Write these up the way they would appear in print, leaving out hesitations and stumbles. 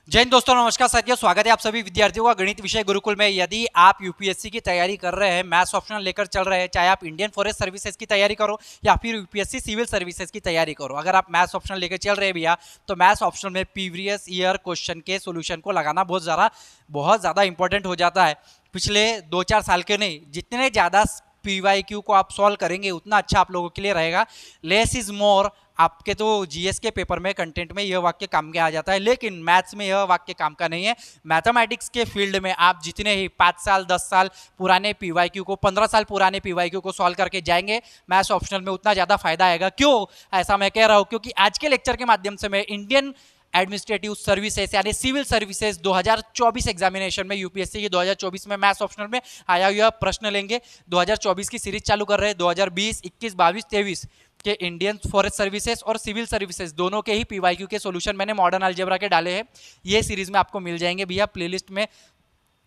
जय हिंद दोस्तों, नमस्कार साथियों, स्वागत है आप सभी विद्यार्थियों का गणित विषय गुरुकुल में। यदि आप यूपीएससी की तैयारी कर रहे हैं, मैथ्स ऑप्शनल लेकर चल रहे हैं, चाहे आप इंडियन फॉरेस्ट सर्विसेज की तैयारी करो या फिर यूपीएससी सिविल सर्विसेज की तैयारी करो, अगर आप मैथ्स ऑप्शनल लेकर चल रहे हैं भैया, तो मैथ्स ऑप्शनल में प्रीवियस ईयर क्वेश्चन के सोल्यूशन को लगाना बहुत ज़्यादा इंपॉर्टेंट हो जाता है। पिछले 2-4 साल के नहीं, जितने ज़्यादा पीवाईक्यू को आप सॉल्व करेंगे उतना अच्छा आप लोगों के लिए रहेगा। Less is more. आपके तो जीएस के पेपर में कंटेंट में यह वाक्य काम के आ जाता है, लेकिन मैथ्स में यह वाक्य काम का नहीं है। मैथमेटिक्स के फील्ड में आप जितने ही 5 साल 10 साल पुराने पीवाईक्यू को, 15 साल पुराने पीवाईक्यू को सॉल्व करके जाएंगे, मैथ्स ऑप्शनल में उतना ज़्यादा फायदा आएगा। क्यों ऐसा मैं कह रहा हूँ? क्योंकि आज के लेक्चर के माध्यम से मैं इंडियन एडमिनिस्ट्रेटिव सर्विसेज यानी सिविल सर्विसेज 2024 एग्जामिनेशन में, यूपीएससी की 2024 में मैथ्स ऑप्शनल में आया हुआ प्रश्न लेंगे। 2024 की सीरीज चालू कर रहे हैं। 2020, 21, 22, 23 के इंडियन फॉरेस्ट सर्विसेज और सिविल सर्विसेज दोनों के ही पीवाईक्यू के सॉल्यूशन मैंने मॉडर्न अलजेब्रा के डाले हैं। ये सीरीज में आपको मिल जाएंगे भैया, प्लेलिस्ट में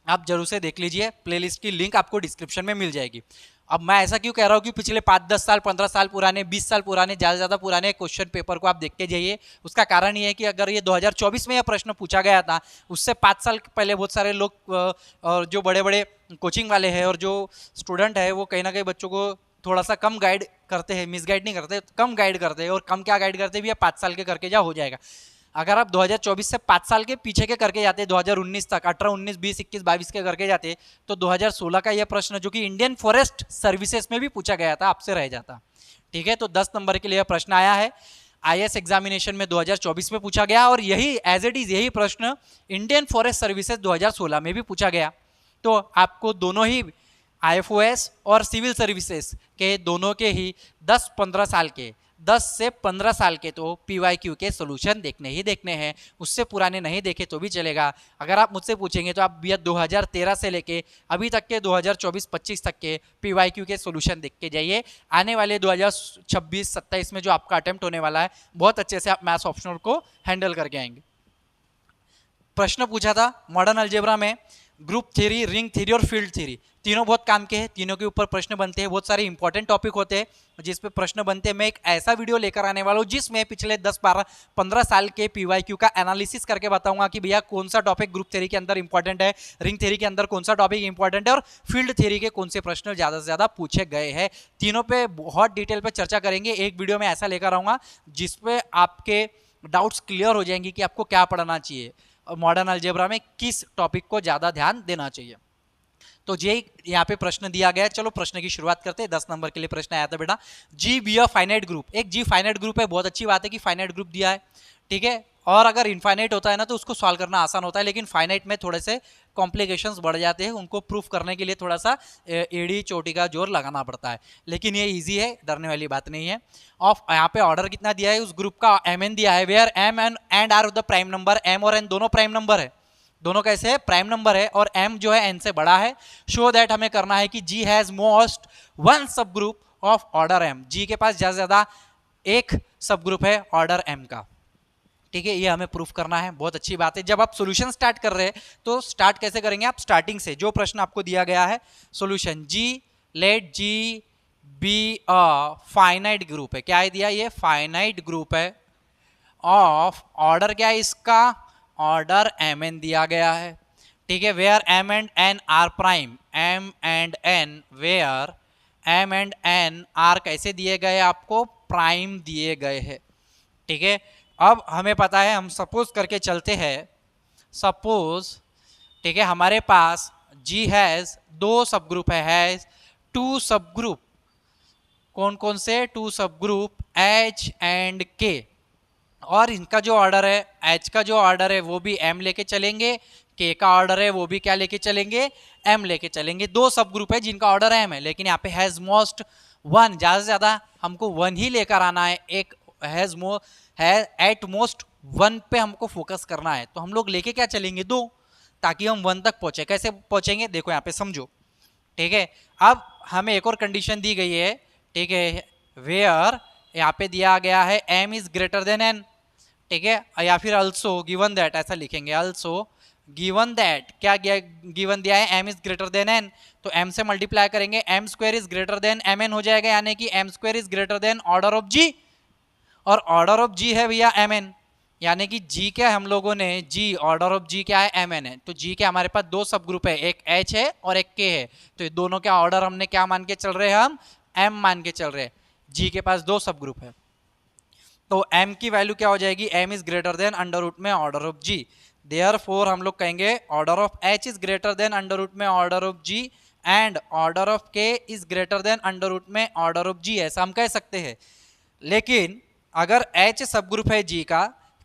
आप जरूर से देख लीजिए। प्लेलिस्ट की लिंक आपको डिस्क्रिप्शन में मिल जाएगी। अब मैं ऐसा क्यों कह रहा हूँ कि पिछले 5-10 साल, 15 साल पुराने, 20 साल पुराने, ज़्यादा से ज़्यादा पुराने क्वेश्चन पेपर को आप देखते जाइए। उसका कारण ये है कि अगर ये 2024 में यह प्रश्न पूछा गया था, उससे 5 साल पहले बहुत सारे लोग और जो बड़े बड़े कोचिंग वाले हैं और जो स्टूडेंट है, वो कहीं ना कहीं बच्चों को थोड़ा सा कम गाइड करते हैं, मिसगाइड नहीं करते, कम गाइड करते हैं। और कम क्या गाइड करते भी है, 5 साल के करके जा हो जाएगा। अगर आप 2024 से 5 साल के पीछे के करके जाते, 2019 तक, 18, 19, 20, 21, 22 के करके जाते, तो 2016 का यह प्रश्न जो कि इंडियन फॉरेस्ट सर्विसेज में भी पूछा गया था, आपसे रह जाता। ठीक है, तो 10 नंबर के लिए यह प्रश्न आया है। आईएएस एग्जामिनेशन में 2024 में पूछा गया और यही एज इट इज यही प्रश्न इंडियन फॉरेस्ट सर्विसेज 2016 में भी पूछा गया। तो आपको दोनों ही आईएफओएस और सिविल सर्विसेज के दोनों के ही 10-15 साल के, 10 से 15 साल के तो पीवाईक्यू के सॉल्यूशन देखने ही देखने हैं। उससे पुराने नहीं देखे तो भी चलेगा। अगर आप मुझसे पूछेंगे तो आप भैया 2013 से लेके अभी तक के 2024-25 तक के पीवाईक्यू के सॉल्यूशन देख के जाइए। आने वाले 2026-27 में जो आपका अटेम्प्ट होने वाला है, बहुत अच्छे से आप मैथ्स ऑप्शनल को हैंडल करके आएंगे। प्रश्न पूछा था मॉडर्न अलजेब्रा में, ग्रुप थ्योरी, रिंग थ्योरी और फील्ड थ्योरी, तीनों बहुत काम के हैं। तीनों के ऊपर प्रश्न बनते हैं। बहुत सारे इंपॉर्टेंट टॉपिक होते हैं जिस पे प्रश्न बनते हैं। मैं एक ऐसा वीडियो लेकर आने वाला हूँ जिसमें पिछले 10-12-15 साल के पीवाईक्यू का एनालिसिस करके बताऊंगा कि भैया कौन सा टॉपिक ग्रुप थ्योरी के अंदर इंपॉर्टेंट है, रिंग थ्योरी के अंदर कौन सा टॉपिक इंपॉर्टेंट है और फील्ड थ्योरी के कौन से प्रश्न ज़्यादा से ज़्यादा पूछे गए हैं। तीनों पे बहुत डिटेल पे चर्चा करेंगे। एक वीडियो में ऐसा लेकर आऊँगा जिसपे आपके डाउट्स क्लियर हो जाएंगे कि आपको क्या पढ़ना चाहिए, मॉडर्न अलजेब्रा में किस टॉपिक को ज़्यादा ध्यान देना चाहिए। तो ये यहाँ पे प्रश्न दिया गया है। चलो प्रश्न की शुरुआत करते हैं। 10 नंबर के लिए प्रश्न आया था बेटा, G B a finite group. एक जी फाइनाइट ग्रुप है, बहुत अच्छी बात है कि फाइनाइट ग्रुप दिया है, ठीक है। और अगर इनफाइनाइट होता है ना तो उसको सॉल्व करना आसान होता है, लेकिन फाइनाइट में थोड़े से कॉम्प्लिकेशंस बढ़ जाते हैं। उनको प्रूफ करने के लिए थोड़ा सा एड़ी चोटी का जोर लगाना पड़ता है, लेकिन ये ईजी है, डरने वाली बात नहीं है। ऑफ यहाँ पे ऑर्डर कितना दिया है, उस ग्रुप का एम एन दिया है, where M and are the prime number. M और एन दोनों प्राइम नंबर है, दोनों कैसे है, प्राइम नंबर है, और m जो है n से बड़ा है। शो दैट हमें करना है कि g हैज मोस्ट वन सब group of order m। g के पास ज्यादा से ज्यादा एक सब ग्रुप है ऑर्डर m का, ठीक है। ये हमें प्रूफ करना है, बहुत अच्छी बात है। जब आप सॉल्यूशन स्टार्ट कर रहे हैं तो स्टार्ट कैसे करेंगे आप, स्टार्टिंग से। जो प्रश्न आपको दिया गया है solution, g let g be a finite group है, क्या है दिया, ये फाइनाइट ग्रुप है ऑफ ऑर्डर, क्या है इसका, ऑर्डर एम एन दिया गया है, ठीक है। Where M and N are prime, M and N, where M and N are कैसे दिए गए आपको, प्राइम दिए गए हैं, ठीक है। अब हमें पता है, हम सपोज करके चलते हैं, सपोज, ठीक है, हमारे पास जी हैज दो सब ग्रुप है, टू सब ग्रुप। कौन कौन से, टू सब ग्रुप, एच एंड के। और इनका जो ऑर्डर है, एच का जो ऑर्डर है वो भी एम लेके चलेंगे, के का ऑर्डर है वो भी क्या लेके चलेंगे, एम लेके चलेंगे। दो सब ग्रुप है जिनका ऑर्डर एम है, लेकिन यहाँ पे हैज मोस्ट वन, ज्यादा से ज्यादा हमको वन ही लेकर आना है। एक हैज मो है एट मोस्ट वन पे हमको फोकस करना है, तो हम लोग लेके क्या चलेंगे, दो, ताकि हम वन तक पहुंचे। कैसे पहुंचेंगे, देखो यहाँ पे समझो, ठीक है। अब हमें एक और कंडीशन दी गई है, ठीक है, वेयर यहाँ पे दिया गया है M is greater than N, ठीक है, या फिर अल्सो गिवन दैट, ऐसा लिखेंगे, अल्सो गिवन दैट, क्या गिवन दिया है, M is greater than N, तो एम से मल्टीप्लाई करेंगे, M square is greater than M N हो जाएगा, यानी कि M square is greater than order of G, और ऑर्डर ऑफ जी है भैया एम एन, यानी कि जी क्या है, हम लोगों ने जी ऑर्डर ऑफ जी क्या है, एम एन है, तो जी के हमारे पास दो सब ग्रुप है, एक एच है और एक के है, तो ये दोनों का ऑर्डर हमने क्या मान के चल रहे हैं, हम एम मान के चल रहे हैं। जी के पास दो सब ग्रुप है, तो m की वैल्यू क्या हो जाएगी, m is greater than under root में ऑर्डर ऑफ g, देयरफॉर हम लोग कहेंगे order of h is greater than under root में order of g and order of k is greater than under root में order of g, ऐसा हम कह सकते हैं। लेकिन अगर h सब ग्रुप है g का,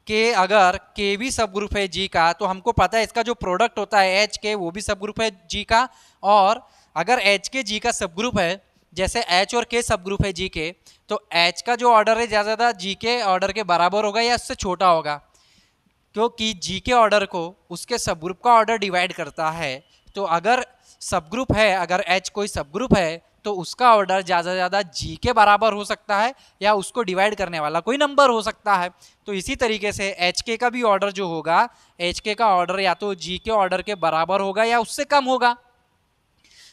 k अगर k भी सब ग्रुप है g का, तो हमको पता है इसका जो प्रोडक्ट होता है h k वो भी सब ग्रुप है g का, और अगर h k g का सब ग्रुप है, जैसे h और k सब ग्रुप है g के, तो h का जो ऑर्डर है ज़्यादा g के ऑर्डर के बराबर होगा या उससे छोटा होगा, क्योंकि g के ऑर्डर को उसके सब ग्रुप का ऑर्डर डिवाइड करता है। तो अगर सब ग्रुप है, अगर h कोई सब ग्रुप है, तो उसका ऑर्डर ज़्यादा से ज़्यादा g के बराबर हो सकता है या उसको डिवाइड करने वाला कोई नंबर हो सकता है। तो इसी तरीके से एच के का भी ऑर्डर जो होगा, एच के का ऑर्डर या तो जी के ऑर्डर के बराबर होगा या उससे कम होगा।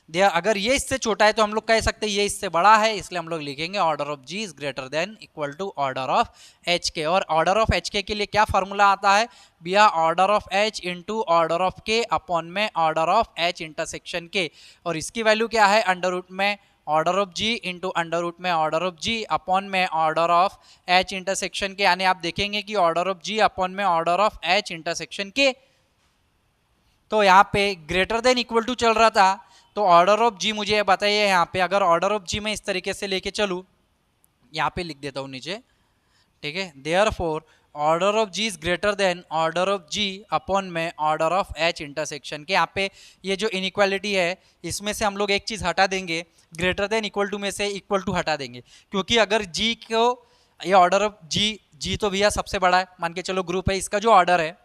अगर ये इससे छोटा है तो हम लोग कह सकते हैं ये इससे बड़ा है, इसलिए हम लोग लिखेंगे order of G is greater than equal to order of H K. और ऑर्डर ऑफ एच के लिए क्या फॉर्मूला आता है भैया, order of H into order of K upon में order of H intersection K, और इसकी वैल्यू क्या है, अंडर रूट में order of G into under root में ऑर्डर ऑफ जी अपॉन में order of H intersection K, यानी आप देखेंगे कि ऑर्डर ऑफ जी अपॉन में order of H intersection K. तो यहाँ पे ग्रेटर देन इक्वल टू चल रहा था, तो ऑर्डर ऑफ जी मुझे बताइए यहाँ पे, अगर ऑर्डर ऑफ जी मैं इस तरीके से लेके चलूँ, यहाँ पे लिख देता हूँ नीचे, ठीक है, therefore order of G is greater than order of G upon में order of H intersection K. यहाँ पे ये जो इनइक्वालिटी है इसमें से हम लोग एक चीज़ हटा देंगे, ग्रेटर देन इक्वल टू में से इक्वल टू हटा देंगे, क्योंकि अगर जी को ये ऑर्डर ऑफ जी तो भैया सबसे बड़ा है, मान के चलो ग्रुप है, इसका जो ऑर्डर है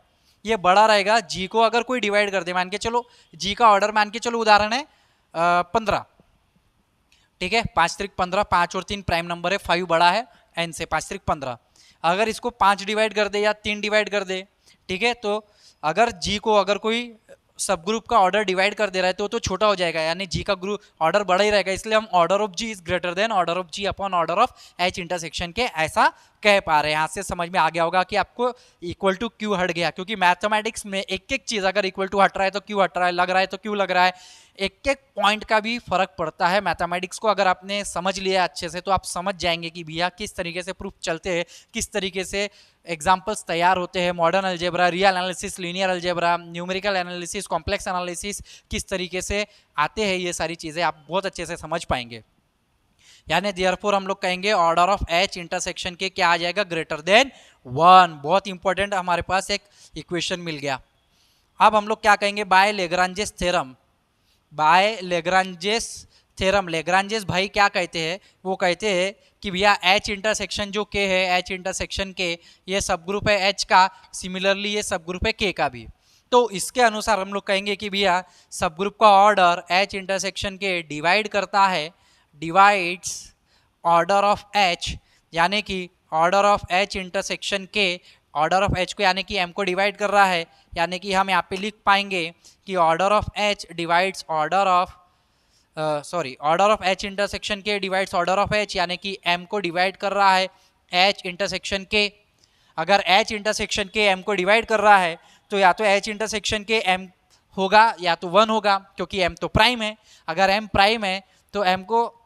ये बड़ा रहेगा। जी को अगर कोई डिवाइड कर दे, मान के चलो जी का ऑर्डर मान के चलो उदाहरण है 15, ठीक है, 5 त्रिक 15, 5 और 3 प्राइम नंबर है, 5 बड़ा है n से, 5 त्रिक 15, अगर इसको 5 डिवाइड कर दे या 3 डिवाइड कर दे, ठीक है, तो अगर जी को अगर कोई सब ग्रुप का ऑर्डर डिवाइड कर दे रहा है तो छोटा हो जाएगा, यानी जी का ग्रुप ऑर्डर बड़ा ही रहेगा, इसलिए हम order of G is greater than order of G upon order of H intersection K, ऐसा कह पा रहे हैं। यहाँ से समझ में आ गया होगा कि आपको इक्वल टू क्यों हट गया, क्योंकि मैथमेटिक्स में एक एक चीज़ अगर इक्वल टू हट रहा है तो क्यों हट रहा है, लग रहा है तो क्यों लग रहा है, एक एक पॉइंट का भी फर्क पड़ता है। मैथमेटिक्स को अगर आपने समझ लिया अच्छे से तो आप समझ जाएंगे कि भैया किस तरीके से प्रूफ चलते हैं, किस तरीके से एग्जाम्पल्स तैयार होते हैं, modern algebra, real analysis, linear algebra, numerical analysis, complex analysis, किस तरीके से आते हैं, ये सारी चीज़ें आप बहुत अच्छे से समझ पाएंगे। यानी देयरफॉर हम लोग कहेंगे ऑर्डर ऑफ एच इंटरसेक्शन के क्या आ जाएगा, ग्रेटर देन 1। बहुत इंपॉर्टेंट, हमारे पास एक इक्वेशन मिल गया। अब हम लोग क्या कहेंगे, by Lagrange's theorem, by Lagrange's theorem. Lagrange's भाई क्या कहते हैं, वो कहते हैं कि भैया एच इंटरसेक्शन जो के है, एच इंटरसेक्शन के ये सब ग्रुप है एच का, सिमिलरली ये सब ग्रुप है के का भी। तो इसके अनुसार हम लोग कहेंगे कि भैया सब ग्रुप का ऑर्डर एच इंटरसेक्शन के डिवाइड करता है, डिवाइड्स ऑर्डर ऑफ एच, यानी कि ऑर्डर ऑफ एच इंटरसेक्शन के ऑर्डर ऑफ एच को यानी कि एम को डिवाइड कर रहा है, यानी कि हम यहाँ पे लिख पाएंगे कि order of H divides order of order of H intersection के डिवाइड्स ऑर्डर ऑफ एच, यानी कि एम को डिवाइड कर रहा है एच इंटरसेक्शन के। अगर एच इंटरसेक्शन के एम को डिवाइड कर रहा है तो या तो एच इंटरसेक्शन के एम होगा या तो 1 होगा, क्योंकि एम तो प्राइम है। अगर एम प्राइम है तो एम को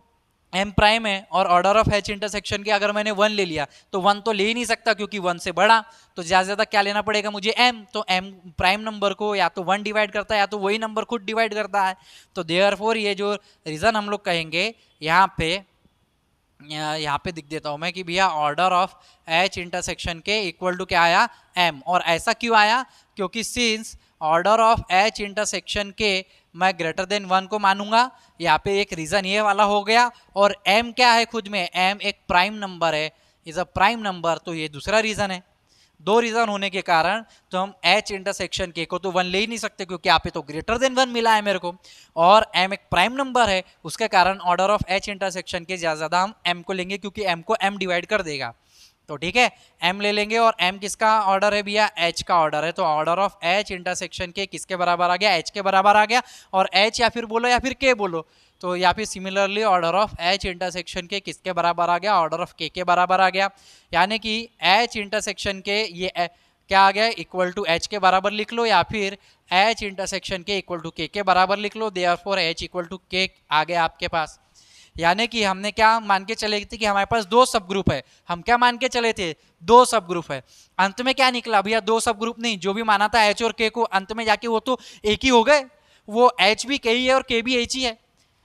एम प्राइम है, और ऑर्डर ऑफ एच इंटरसेक्शन के अगर मैंने 1 ले लिया तो 1 तो ले ही नहीं सकता क्योंकि 1 से बड़ा, तो ज़्यादा से ज़्यादा क्या लेना पड़ेगा मुझे, एम। तो एम प्राइम नंबर को या तो 1 डिवाइड करता है या तो वही नंबर खुद डिवाइड करता है। तो देयरफॉर ये जो रीज़न हम लोग कहेंगे यहाँ पे दिख देता हूँ मैं कि भैया ऑर्डर ऑफ एच इंटरसेक्शन के इक्वल टू क्या आया, एम। और ऐसा क्यों आया, क्योंकि since order of H intersection के मैं ग्रेटर देन 1 को मानूंगा, यहाँ पे एक रीज़न ये वाला हो गया, और m क्या है खुद में, m एक प्राइम नंबर है, इज अ प्राइम नंबर, तो ये दूसरा रीज़न है। दो रीज़न होने के कारण तो हम h इंटरसेक्शन के को तो 1 ले ही नहीं सकते, क्योंकि यहाँ पे तो ग्रेटर देन 1 मिला है मेरे को, और m एक प्राइम नंबर है, उसके कारण ऑर्डर ऑफ h इंटरसेक्शन के ज़्यादा हम m को लेंगे, क्योंकि m को m डिवाइड कर देगा। तो ठीक है, m ले लेंगे, और m किसका ऑर्डर है भैया, h का ऑर्डर है, तो ऑर्डर ऑफ h इंटरसेक्शन के किसके बराबर आ गया, h के बराबर आ गया। और h या फिर बोलो या फिर k बोलो, तो यहाँ पे similarly order of H intersection के किसके बराबर आ गया, ऑर्डर ऑफ के बराबर आ गया। यानी कि एच इंटरसेक्शन के ये क्या आ गया, इक्वल टू एच के बराबर लिख लो, या फिर एच इंटरसेक्शन के इक्वल टू के बराबर लिख लो। देयरफॉर एच इक्वल टू के आ गया आपके पास। यानी कि हमने क्या मान के चले थे कि हमारे पास दो सब ग्रुप है। हम क्या मान के चले थे, दो सब ग्रुप है। अंत में क्या निकला भैया, दो सब ग्रुप नहीं, जो भी माना था एच और के को, अंत में जाके वो तो एक ही हो गए। वो एच भी के ही है और के भी एच ही है,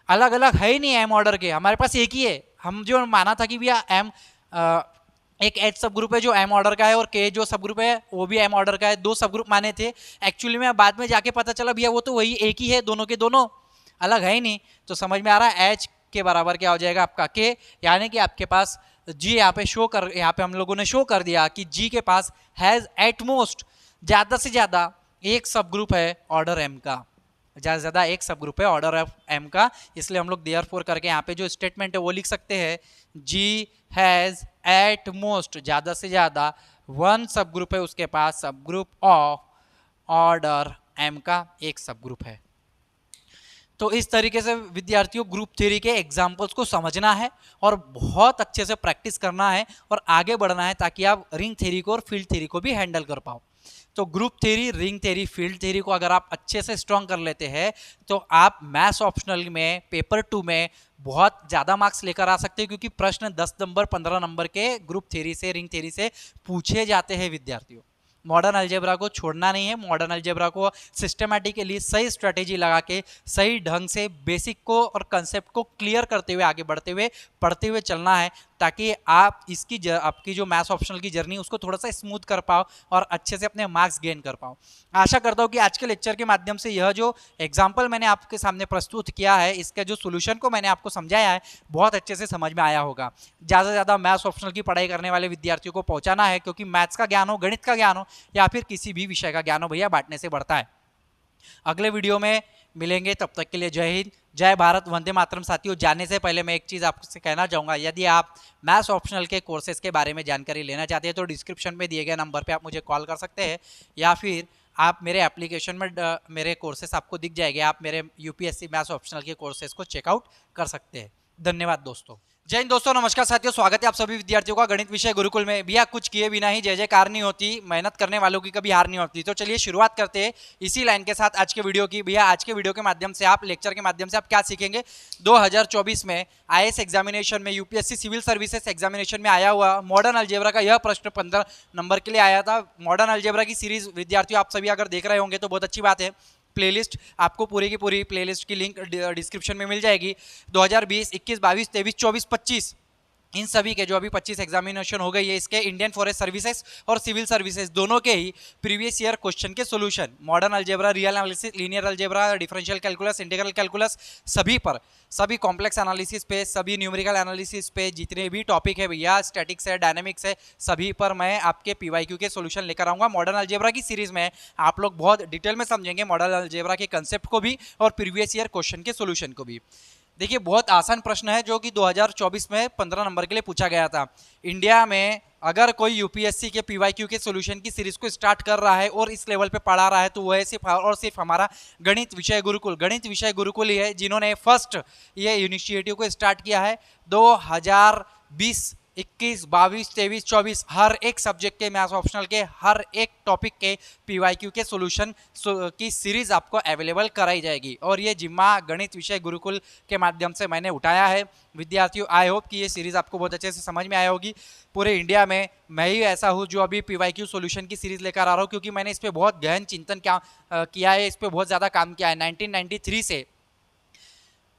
अलग अलग है ही नहीं एम ऑर्डर के, हमारे पास एक ही है। हम जो माना था कि भैया एम एक एच सब ग्रुप है जो एम ऑर्डर का है और के जो सब ग्रुप है वो भी एम ऑर्डर का है, दो सब ग्रुप माने थे। एक्चुअली में बाद में जाके पता चला भैया वो तो वही एक ही है, दोनों के दोनों अलग है ही नहीं। तो समझ में आ रहा है एच के बराबर क्या हो जाएगा आपका के। यानी कि आपके पास जी यहाँ पे हम लोगों ने शो कर दिया कि जी के पास हैज एट मोस्ट ज्यादा से ज्यादा एक सब ग्रुप है ऑर्डर एम का, ज्यादा से ज्यादा एक सब ग्रुप है ऑर्डर ऑफ एम का। इसलिए हम लोग देयरफॉर करके यहाँ पे जो स्टेटमेंट है वो लिख सकते हैं, जी हैज एट मोस्ट ज्यादा से ज्यादा वन सब ग्रुप है उसके पास, सब ग्रुप ऑफ ऑर्डर एम का एक सब ग्रुप है। तो इस तरीके से विद्यार्थियों ग्रुप थ्योरी के एग्जाम्पल्स को समझना है और बहुत अच्छे से प्रैक्टिस करना है और आगे बढ़ना है, ताकि आप रिंग थ्योरी को और फील्ड थ्योरी को भी हैंडल कर पाओ। तो group theory, ring theory, field theory को अगर आप अच्छे से स्ट्रॉन्ग कर लेते हैं तो आप मैथ्स ऑप्शनल में पेपर 2 में बहुत ज़्यादा मार्क्स लेकर आ सकते हैं, क्योंकि प्रश्न 10 नंबर 15 नंबर के ग्रुप थ्योरी से, रिंग थ्योरी से पूछे जाते हैं विद्यार्थियों। मॉडर्न अलजेब्रा को छोड़ना नहीं है, मॉडर्न अलजेब्रा को सिस्टमैटिकली सही स्ट्रेटेजी लगा के सही ढंग से बेसिक को और कंसेप्ट को क्लियर करते हुए आगे बढ़ते हुए पढ़ते हुए चलना है, ताकि आप आपकी जो मैथ्स ऑप्शनल की जर्नी उसको थोड़ा सा स्मूथ कर पाओ और अच्छे से अपने मार्क्स गेन कर पाओ। आशा करता हूँ कि आज के लेक्चर के माध्यम से यह जो एग्जाम्पल मैंने आपके सामने प्रस्तुत किया है, इसका जो सोल्यूशन को मैंने आपको समझाया है, बहुत अच्छे से समझ में आया होगा। ज़्यादा से ज़्यादा मैथ्स ऑप्शनल की पढ़ाई करने वाले विद्यार्थियों को पहुँचाना है, क्योंकि मैथ्स का ज्ञान हो, गणित का ज्ञान हो, या फिर किसी भी विषय का ज्ञान हो भैया, बांटने से बढ़ता है। अगले वीडियो में मिलेंगे, तब तक के लिए जय हिंद, जय भारत, वंदे मातरम। साथियों, जाने से पहले मैं एक चीज़ आपसे कहना चाहूँगा, यदि आप मैथ्स ऑप्शनल के कोर्सेज के बारे में जानकारी लेना चाहते हैं तो डिस्क्रिप्शन में दिए गए नंबर पे आप मुझे कॉल कर सकते हैं, या फिर आप मेरे एप्लीकेशन में मेरे कोर्सेज आपको दिख जाएंगे, आप मेरे यूपीएससी मैथ्स ऑप्शनल के कोर्सेज को चेकआउट कर सकते हैं। धन्यवाद दोस्तों। जय हिंद दोस्तों, नमस्कार साथियों, स्वागत है आप सभी विद्यार्थियों का गणित विषय गुरुकुल में। भैया कुछ किए बिना ही जय जयकार नहीं होती, मेहनत करने वालों की कभी हार नहीं होती। तो चलिए शुरुआत करते हैं इसी लाइन के साथ आज के वीडियो की। भैया आज के वीडियो के माध्यम से आप, लेक्चर के माध्यम से आप क्या सीखेंगे, 2024 में आईएएस एग्जामिनेशन में, यूपीएससी सिविल सर्विसेज एग्जामिनेशन में आया हुआ मॉडर्न अलजेब्रा का यह प्रश्न 15 नंबर के लिए आया था। मॉडर्न अलजेब्रा की सीरीज विद्यार्थियों आप सभी अगर देख रहे होंगे तो बहुत अच्छी बात है। प्लेलिस्ट आपको पूरी की पूरी प्लेलिस्ट की लिंक डिस्क्रिप्शन में मिल जाएगी। 2020, 21, 22, 23, 24, 25 इन सभी के जो अभी 25 एग्जामिनेशन हो गई है, इसके इंडियन फॉरेस्ट सर्विसेज और सिविल सर्विसेज दोनों के ही प्रीवियस ईयर क्वेश्चन के solution, modern algebra, real analysis, linear algebra, differential calculus, integral calculus, सभी पर, सभी कॉम्प्लेक्स एनालिसिस पे, सभी न्यूमेरिकल एनालिसिस पे, जितने भी टॉपिक है भैया, स्टैटिक्स है, डायनेमिक्स है, सभी पर मैं आपके पीवाईक्यू के सॉल्यूशन लेकर आऊँगा। मॉडर्न अलजेब्रा की सीरीज में आप लोग बहुत डिटेल में समझेंगे मॉडर्न अलजेब्रा के कंसेप्ट को भी और प्रीवियस ईयर क्वेश्चन के सॉल्यूशन को भी। देखिए बहुत आसान प्रश्न है जो कि 2024 में 15 नंबर के लिए पूछा गया था। इंडिया में अगर कोई यूपीएससी के पीवाईक्यू के सॉल्यूशन की सीरीज को स्टार्ट कर रहा है और इस लेवल पे पढ़ा रहा है तो वह सिर्फ और सिर्फ हमारा गणित विषय गुरुकुल ही है, जिन्होंने फर्स्ट ये इनिशिएटिव को स्टार्ट किया है। 2020, 21, 22, 23, 24 हर एक सब्जेक्ट के, मैथ्स ऑप्शनल के हर एक टॉपिक के पीवाईक्यू के सॉल्यूशन की सीरीज आपको अवेलेबल कराई जाएगी, और ये जिम्मा गणित विषय गुरुकुल के माध्यम से मैंने उठाया है। विद्यार्थियों, आई होप कि ये सीरीज आपको बहुत अच्छे से समझ में आया होगी। पूरे इंडिया में मैं ही ऐसा हूँ जो अभी पीवाईक्यू सॉल्यूशन की सीरीज लेकर आ रहा हूँ, क्योंकि मैंने इस पर बहुत गहन चिंतन किया है, इस पर बहुत ज़्यादा काम किया है। 1993 से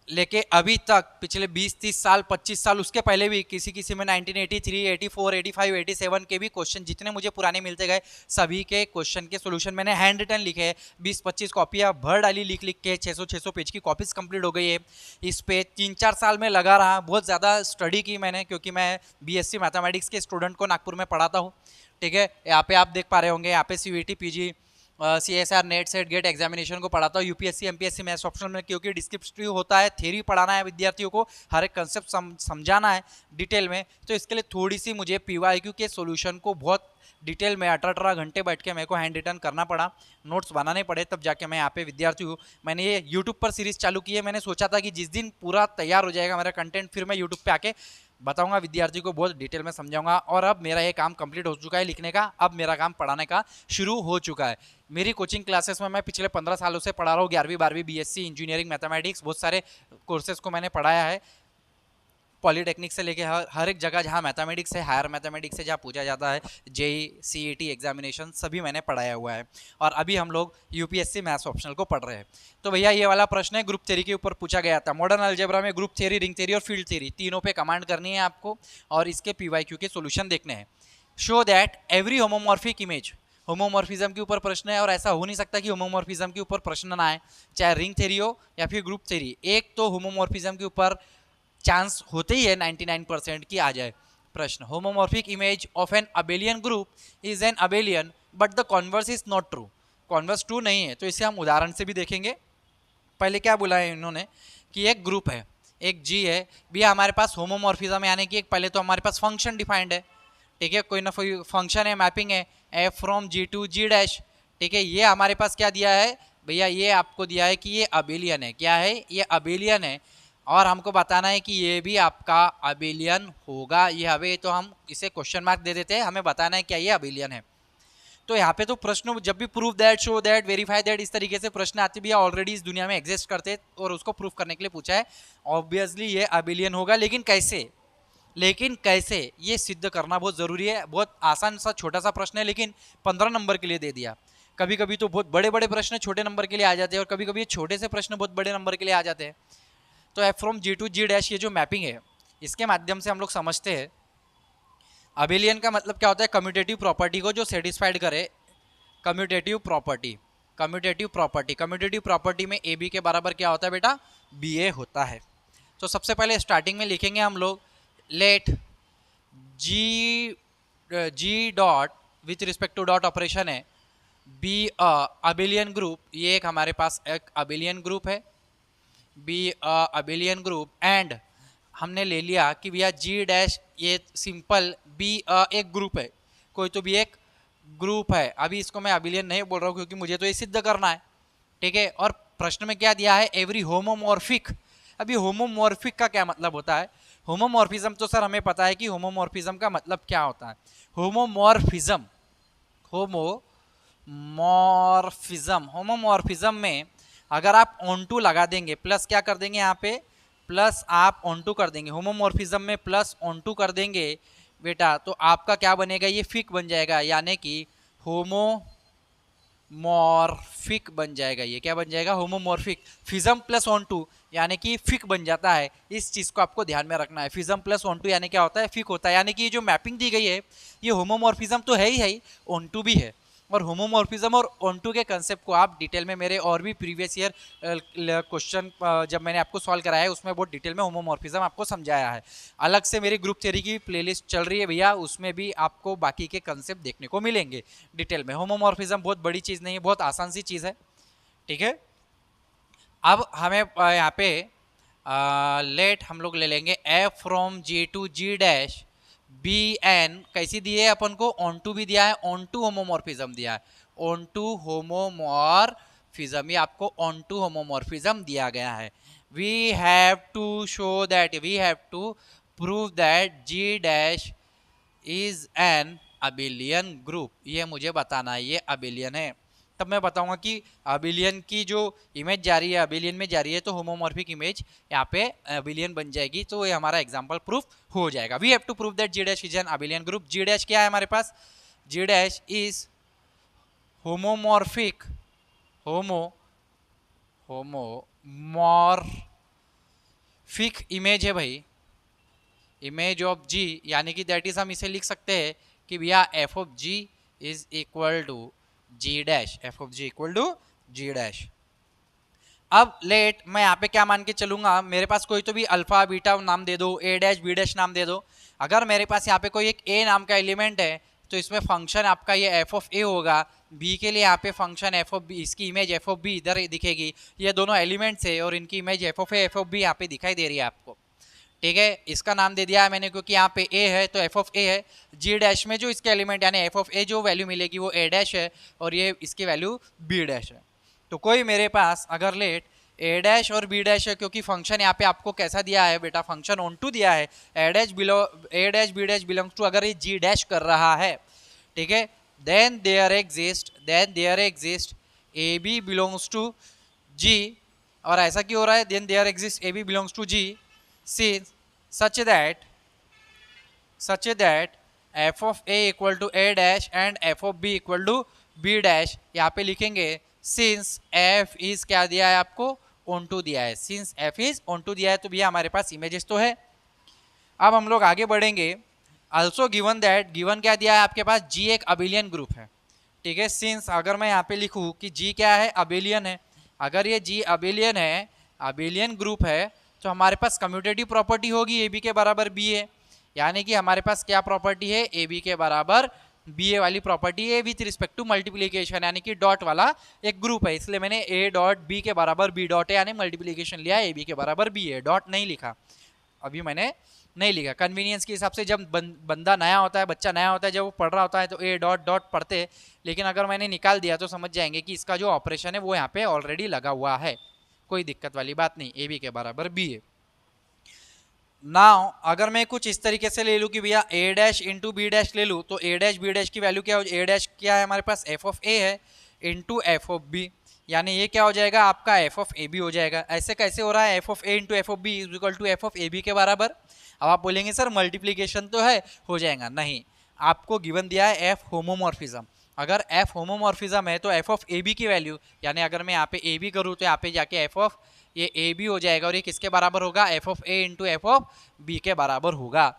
लेके अभी तक पिछले 20-30 साल, 25 साल, उसके पहले भी किसी में 1983, 84, 85, 87 के भी क्वेश्चन जितने मुझे पुराने मिलते गए, सभी के क्वेश्चन के सॉल्यूशन मैंने हैंड रिटन लिखे हैं। 20-25 कॉपियाँ भर डाली लिख के, 600 पेज की कॉपीज कंप्लीट हो गई है। इस पे 3-4 साल में लगा रहा, बहुत ज़्यादा स्टडी की मैंने, क्योंकि मैं बीएससी मैथमेटिक्स के स्टूडेंट को नागपुर में पढ़ाता हूँ। ठीक है, यहाँ पे आप देख पा रहे होंगे, यहाँ पे CVT, PG, CSR, net, set, gate examination को पढ़ाता हूँ। यूपीएससी, एमपीएससी मैथ्स ऑप्शनल में क्योंकि डिस्क्रिप्टिव होता है, थ्योरी पढ़ाना है विद्यार्थियों को, हर एक कंसेप्ट समझाना है डिटेल में, तो इसके लिए थोड़ी सी मुझे पीवाईक्यू के सॉल्यूशन को बहुत डिटेल में 18 घंटे बैठ के मेरे को हैंड रिटन करना पड़ा, नोट्स बनाने पड़े, तब जाके मैं यहाँ पे विद्यार्थी हूँ। मैंने ये यूट्यूब पर सीरीज चालू की है। मैंने सोचा था कि जिस दिन पूरा तैयार हो जाएगा मेरा कंटेंट, फिर मैं यूट्यूब पे आके बताऊंगा, विद्यार्थी को बहुत डिटेल में समझाऊंगा। और अब मेरा ये काम कंप्लीट हो चुका है लिखने का, अब मेरा काम पढ़ाने का शुरू हो चुका है। मेरी कोचिंग क्लासेस में मैं पिछले 15 सालों से पढ़ा रहा हूँ, 11वीं 12वीं बीएससी इंजीनियरिंग मैथमेटिक्स, बहुत सारे कोर्सेज को मैंने पढ़ाया है, पॉलीटेक्निक से लेके हर एक जगह जहाँ मैथमेटिक्स है, हायर मैथमेटिक्स से जहाँ पूछा जाता है, जेई सीईटी एग्जामिनेशन सभी मैंने पढ़ाया हुआ है। और अभी हम लोग यूपीएससी मैथ्स ऑप्शनल को पढ़ रहे हैं। तो भैया ये वाला प्रश्न है, ग्रुप थ्योरी के ऊपर पूछा गया था। मॉडर्न अलजेब्रा में ग्रुप थ्योरी, रिंग थ्योरी और फील्ड थ्योरी तीनों पे कमांड करनी है आपको, और इसके पीवाईक्यू के सोल्यूशन देखने हैं। Show that every homomorphic image, homomorphism के ऊपर प्रश्न है, और ऐसा हो नहीं सकता कि होमोमॉर्फिज्म के ऊपर प्रश्न ना आए, चाहे रिंग थ्योरी हो या फिर ग्रुप थ्योरी। एक तो होमोमॉर्फिज्म के ऊपर चांस होते ही है 99% की आ जाए प्रश्न। Homomorphic image of N abelian group is an abelian but the converse is not true, converse true नहीं है। तो इसे हम उदाहरण से भी देखेंगे। पहले क्या बोला है इन्होंने कि एक ग्रुप है, एक जी है, भी हमारे पास होमोमॉर्फिज्म यानी कि एक पहले तो हमारे पास फंक्शन डिफाइंड है, ठीक है, कोई ना कोई फंक्शन है, मैपिंग है F from G to G dash, ठीक है। ये हमारे पास क्या दिया है भैया, ये आपको दिया है कि ये अबेलियन है। क्या है ये? अबेलियन है, और हमको बताना है कि ये भी आपका अबेलियन होगा। ये हमें, तो हम इसे क्वेश्चन मार्क दे देते हैं, हमें बताना है क्या ये अबेलियन है। तो यहाँ पे तो प्रश्न जब भी prove that, show that, verify that, इस तरीके से प्रश्न आते भी ऑलरेडी इस दुनिया में एग्जिस्ट करते, और उसको प्रूव करने के लिए पूछा है। ऑब्वियसली ये अबेलियन होगा, लेकिन कैसे? ये सिद्ध करना बहुत ज़रूरी है। बहुत आसान सा छोटा सा प्रश्न है, लेकिन 15 नंबर के लिए दे दिया। कभी कभी तो बहुत बड़े बड़े प्रश्न छोटे नंबर के लिए आ जाते हैं, और कभी कभी छोटे से प्रश्न बहुत बड़े नंबर के लिए आ जाते हैं। तो F from G to G dash, ये जो मैपिंग है, इसके माध्यम से हम लोग समझते हैं अबेलियन का मतलब क्या होता है। कम्यूटेटिव प्रॉपर्टी को जो सेटिस्फाइड करे, कम्यूटेटिव प्रॉपर्टी, कम्यूटेटिव प्रॉपर्टी में ए बी के बराबर क्या होता है बेटा? बी ए होता है। तो सबसे पहले स्टार्टिंग में लिखेंगे हम लोग, let G dot with respect to dot operation है, बी अबेलियन ग्रुप, ये एक हमारे पास एक अबेलियन ग्रुप है, बी अबेलियन ग्रुप, एंड हमने ले लिया कि भैया जी डैश, ये सिंपल बी एक ग्रुप है, कोई तो भी एक ग्रुप है। अभी इसको मैं अबेलियन नहीं बोल रहा हूँ क्योंकि मुझे तो ये सिद्ध करना है, ठीक है। और प्रश्न में क्या दिया है? Every homomorphic. अभी होमोमॉर्फिक का क्या मतलब होता है? होमोमॉर्फिज्म तो सर हमें पता है कि होमोमॉर्फिज्म का मतलब क्या होता है। होमोमॉर्फिज्म में अगर आप ऑन टू लगा देंगे, प्लस क्या कर देंगे यहाँ पे? प्लस आप ऑन टू कर देंगे। होमोमॉर्फिज्म में प्लस ऑन टू कर देंगे बेटा, तो आपका क्या बनेगा? ये फिक बन जाएगा, यानी कि होमोमॉर्फिक बन जाएगा। ये क्या बन जाएगा? होमोमॉर्फिक। फिज्म प्लस ऑन टू यानी कि फिक बन जाता है। इस चीज़ को आपको ध्यान में रखना है। फिज्म प्लस ऑन टू यानी क्या होता है? फिक होता है। यानी कि ये जो मैपिंग दी गई है ये होमोमॉर्फिज्म तो है ही, ऑन टू भी है। और होमोमॉर्फिज्म और ऑनटू के कंसेप्ट को आप डिटेल में मेरे और भी प्रीवियस ईयर क्वेश्चन जब मैंने आपको सॉल्व कराया है उसमें बहुत डिटेल में होमोमॉर्फिज्म आपको समझाया है। अलग से मेरी ग्रुप थ्योरी की प्लेलिस्ट चल रही है भैया, उसमें भी आपको बाकी के कंसेप्ट देखने को मिलेंगे डिटेल में। होमोमॉर्फिज्म बहुत बड़ी चीज़ नहीं है, बहुत आसान सी चीज़ है, ठीक है। अब हमें यहाँ पे लेट हम लोग ले लेंगे F from G to G dash be an, कैसी दी है अपन को? ऑन टू भी दिया है, ऑन टू होमोमॉर्फिज्म दिया है, ऑन टू होमोमॉर्फिज्म, ये आपको ऑन टू होमोमॉर्फिज्म दिया गया है। We have to show that, we have to prove that G dash is an abelian group, ये मुझे बताना है ये अबेलियन है। तब मैं बताऊंगा कि अबेलियन की जो इमेज जा रही है अबेलियन में जा रही है, तो होमोमॉर्फिक इमेज यहाँ पे अबेलियन बन जाएगी। तो ये हमारा एग्जांपल प्रूफ हो जाएगा। We have to prove that G dash is an abelian group. G dash क्या है हमारे पास? G dash is homomorphic, homomorphic image है भाई, इमेज ऑफ जी, यानी कि दैट इज हम इसे लिख सकते हैं कि भैया F of G is equal to G dash, F of G equal to G dash. अब लेट मैं यहाँ पे क्या मान के चलूंगा, मेरे पास कोई तो भी अल्फा बीटा नाम दे दो, ए डैश बी डैश नाम दे दो। अगर मेरे पास यहाँ पे कोई एक ए नाम का एलिमेंट है तो इसमें फंक्शन आपका ये एफ ऑफ ए होगा, बी के लिए यहाँ पे फंक्शन एफ ऑफ बी, इसकी इमेज एफ ऑफ बी इधर दिखेगी। ये दोनों एलिमेंट्स है और इनकी image f of a f of b यहाँ पे दिखाई दे रही है आपको, ठीक है, इसका नाम दे दिया है मैंने क्योंकि यहाँ पे ए है तो एफ ऑफ ए है। जी डैश में जो इसके एलिमेंट यानी एफ ऑफ ए जो वैल्यू मिलेगी वो ए डैश है और ये इसकी वैल्यू बी डैश है। तो कोई मेरे पास अगर लेट ए डैश और बी डैश है, क्योंकि फंक्शन यहाँ पे आपको कैसा दिया है बेटा, फंक्शन ऑन टू दिया है, A dash B dash belongs to, अगर ये जी डैश कर रहा है, ठीक है, then there exist A B belongs to G. और ऐसा क्यों हो रहा है, then there exist A B belongs to G since such that f of a equal to a dash and f of b equal to b dash, यहाँ पे लिखेंगे since f is क्या दिया है आपको, onto दिया है, since f is onto दिया है तो भैया हमारे पास इमेजेस तो है। अब हम लोग आगे बढ़ेंगे, also given that, given क्या दिया है आपके पास, g एक अबेलियन ग्रुप है, ठीक है। since अगर मैं यहाँ पे लिखूँ कि g क्या है, अबेलियन है, अगर ये g अबेलियन है, अबेलियन ग्रुप है, तो हमारे पास कम्यूटेटिव प्रॉपर्टी होगी ए बी के बराबर बी ए, यानी कि हमारे पास क्या प्रॉपर्टी है, ए बी के बराबर बी ए वाली प्रॉपर्टी है विथ रिस्पेक्ट टू मल्टीप्लीकेशन, यानी कि डॉट वाला एक ग्रुप है, इसलिए मैंने ए डॉट बी के बराबर बी डॉट है, यानी मल्टीप्लीकेशन लिया, ए बी के बराबर बी ए, डॉट नहीं लिखा, अभी मैंने नहीं लिखा कन्वीनियंस के हिसाब से। जब बंदा नया होता है, बच्चा नया होता है, जब वो पढ़ रहा होता है तो ए डॉट डॉट पढ़ते, लेकिन अगर मैंने निकाल दिया तो समझ जाएंगे कि इसका जो ऑपरेशन है वो यहाँ पे ऑलरेडी लगा हुआ है, कोई दिक्कत वाली बात नहीं, ए बी के बराबर बी ए। नाउ अगर मैं कुछ इस तरीके से ले लूँ कि भैया ए डैश इंटू बी डैश ले लूँ, तो ए डैश बी डैश की वैल्यू क्या हो, ए डैश क्या है हमारे पास, एफ ऑफ ए है इंटू एफ ऑफ बी, यानी ये क्या हो जाएगा आपका एफ ऑफ ए बी हो जाएगा। ऐसे कैसे हो रहा है, F of a into F of b is equal to f of a b के बराबर। अब आप बोलेंगे सर मल्टीप्लीकेशन तो है, हो जाएगा, नहीं, आपको गिवन दिया है एफ होमोमॉर्फिज्म, अगर एफ होमोमॉर्फिज्म है तो एफ ऑफ ए बी की वैल्यू, यानी अगर मैं यहाँ पे ए बी करूँ तो यहाँ पे जाके एफ ऑफ ये ए बी हो जाएगा और ये किसके बराबर होगा, f of a into F of b के बराबर होगा।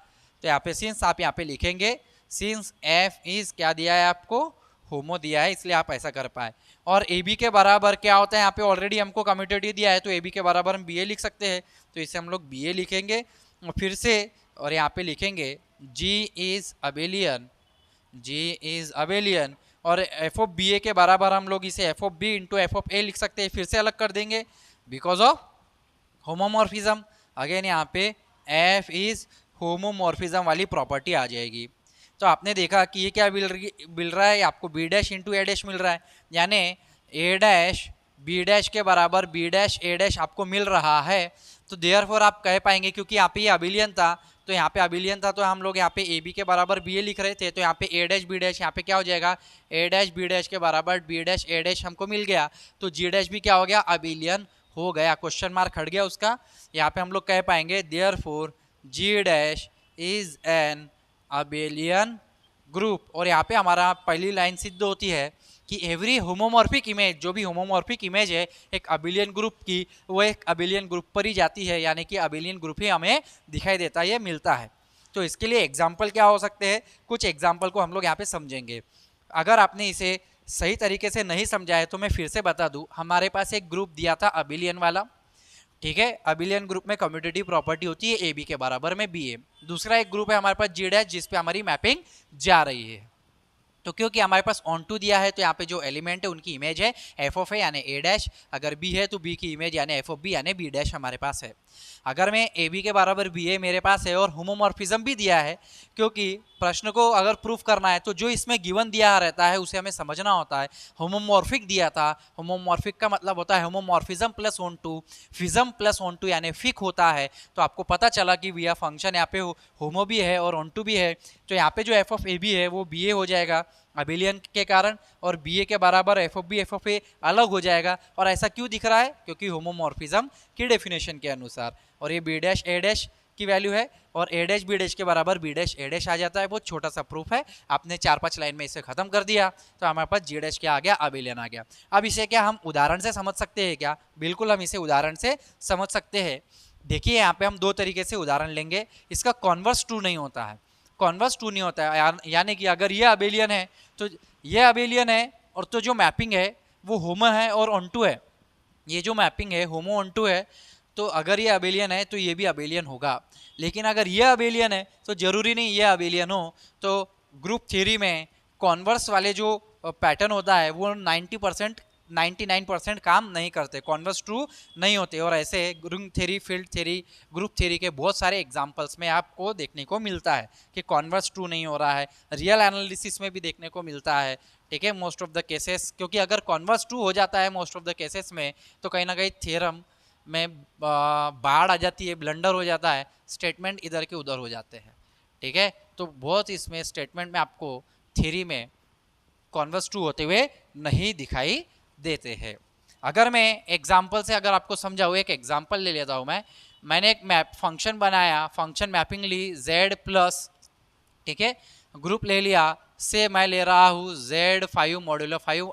तो यहाँ पे सिंस आप यहाँ पे लिखेंगे, सिंस एफ इज क्या दिया है आपको, होमो दिया है, इसलिए आप ऐसा कर पाए। और ए बी के बराबर क्या होता है, यहाँ पे ऑलरेडी हमको कम्यूटेटिव दिया है तो ए बी के बराबर हम बी ए लिख सकते हैं, तो इसे हम लोग बी ए लिखेंगे और फिर से, और यहाँ पे लिखेंगे G is abelian, G is abelian, और एफ ऑफ बी ए के बराबर हम लोग इसे F of B into F of A लिख सकते हैं, फिर से अलग कर देंगे बिकॉज ऑफ होमोमॉर्फिज्म। अगेन यहाँ पे एफ इज होमोमॉर्फिज्म वाली प्रॉपर्टी आ जाएगी। तो आपने देखा कि ये क्या मिल रहा है आपको, बी डैश इंटू ए डैश मिल रहा है, यानी ए डैश बी डैश के बराबर बी डैश ए डैश आपको मिल रहा है। तो देयरफॉर आप कह पाएंगे, क्योंकि यहाँ पे ये अबिलियन था, तो यहाँ पे अबिलियन था तो हम लोग यहाँ पे ए बी के बराबर बी ए लिख रहे थे, तो यहाँ पे ए डैश बी डैश यहाँ पे क्या हो जाएगा, ए डैश बी डैश के बराबर बी डैश ए डैश हमको मिल गया, तो जी डैश भी क्या हो गया, अबिलियन हो गया, क्वेश्चन मार्क हट गया उसका। यहाँ पे हम लोग कह पाएंगे therefore g dash is an abelian group. और यहाँ पे हमारा पहली लाइन सिद्ध होती है कि एवरी होमोमॉर्फिक इमेज, जो भी होमोमॉर्फिक इमेज है एक अबिलियन ग्रुप की, वो एक अबिलियन ग्रुप पर ही जाती है, यानी कि अबिलियन ग्रुप ही हमें दिखाई देता है, ये मिलता है। तो इसके लिए एग्जाम्पल क्या हो सकते हैं, कुछ एग्जाम्पल को हम लोग यहाँ पे समझेंगे। अगर आपने इसे सही तरीके से नहीं समझा है तो मैं फिर से बता दूं, हमारे पास एक ग्रुप दिया था अबिलियन वाला, ठीक है, अबिलियन ग्रुप में कम्यूटेटिव प्रॉपर्टी होती है ए बी के बराबर में बी ए। दूसरा एक ग्रुप है हमारे पास जी डैश, जिस पे हमारी मैपिंग जा रही है। तो क्योंकि हमारे पास ऑन टू दिया है तो यहाँ पे जो एलिमेंट है उनकी इमेज है एफ ऑफ ए यानी ए डैश, अगर बी है तो बी की इमेज यानी एफ ऑफ बी यानी बी डैश हमारे पास है। अगर मैं ए बी के बराबर बी ए मेरे पास है और होमोमॉर्फिज्म भी दिया है, क्योंकि प्रश्न को अगर प्रूफ करना है तो जो इसमें गिवन दिया रहता है उसे हमें समझना होता है। होमोमॉर्फिक दिया था, होमोमॉर्फिक का मतलब होता है होमोमॉर्फिज्म प्लस ऑन टू, फिज्म प्लस ऑन टू यानी फिक होता है। तो आपको पता चला कि भैया फंक्शन यहाँ पे होमो भी है और ऑन टू भी है, तो यहाँ पे जो एफ ऑफ ए बी है वो बी ए हो जाएगा अबिलियन के कारण, और बी ए के बराबर एफ ऑफ ए अलग हो जाएगा। और ऐसा क्यों दिख रहा है, क्योंकि होमोमॉर्फिज्म की डेफिनेशन के अनुसार। और ये बी डैश ए डैश की वैल्यू है और ए डैश बी डैश के बराबर बी डैश ए डैश आ जाता है। बहुत छोटा सा प्रूफ है, आपने 4-5 लाइन में इसे खत्म कर दिया तो हमारे पास जी डैश क्या आ गया, अबिलियन आ गया। अब इसे क्या हम उदाहरण से समझ सकते हैं क्या, बिल्कुल हम इसे उदाहरण से समझ सकते हैं। देखिए यहाँ पे हम दो तरीके से उदाहरण लेंगे, इसका कॉन्वर्स ट्रू नहीं होता है, कॉन्वर्स ट्रू नहीं होता है, यानी कि अगर ये अबिलियन है तो ये अबिलियन है, और तो जो मैपिंग है वो होमो है और ऑन टू है। ये जो मैपिंग है होमो ऑन टू है, तो अगर ये अबिलियन है तो ये भी अबिलियन होगा। लेकिन अगर ये अबिलियन है तो जरूरी नहीं ये अबिलियन हो। तो ग्रुप थ्योरी में कॉन्वर्स वाले जो पैटर्न होता है वो 90% 99% काम नहीं करते, कॉन्वर्स ट्रू नहीं होते। और ऐसे ring theory, field theory, group theory के बहुत सारे एग्जांपल्स में आपको देखने को मिलता है कि कॉन्वर्स ट्रू नहीं हो रहा है। रियल एनालिसिस में भी देखने को मिलता है, ठीक है, मोस्ट ऑफ द केसेस। क्योंकि अगर कॉन्वर्स ट्रू हो जाता है मोस्ट ऑफ द केसेस में, तो कहीं ना कहीं थ्योरम में बाढ़ आ जाती है, ब्लंडर हो जाता है, स्टेटमेंट इधर के उधर हो जाते हैं, ठीक है। तो बहुत इसमें स्टेटमेंट में आपको थ्योरी में कॉन्वर्स ट्रू होते हुए नहीं दिखाई देते हैं। अगर मैं एग्जाम्पल से अगर आपको समझाऊँ, एक एग्जाम्पल ले लेता हूँ मैंने एक मैप फंक्शन बनाया, फंक्शन मैपिंग ली z प्लस, ठीक है, ग्रुप ले लिया, से मैं ले रहा हूँ z5 मॉड्यूलो 5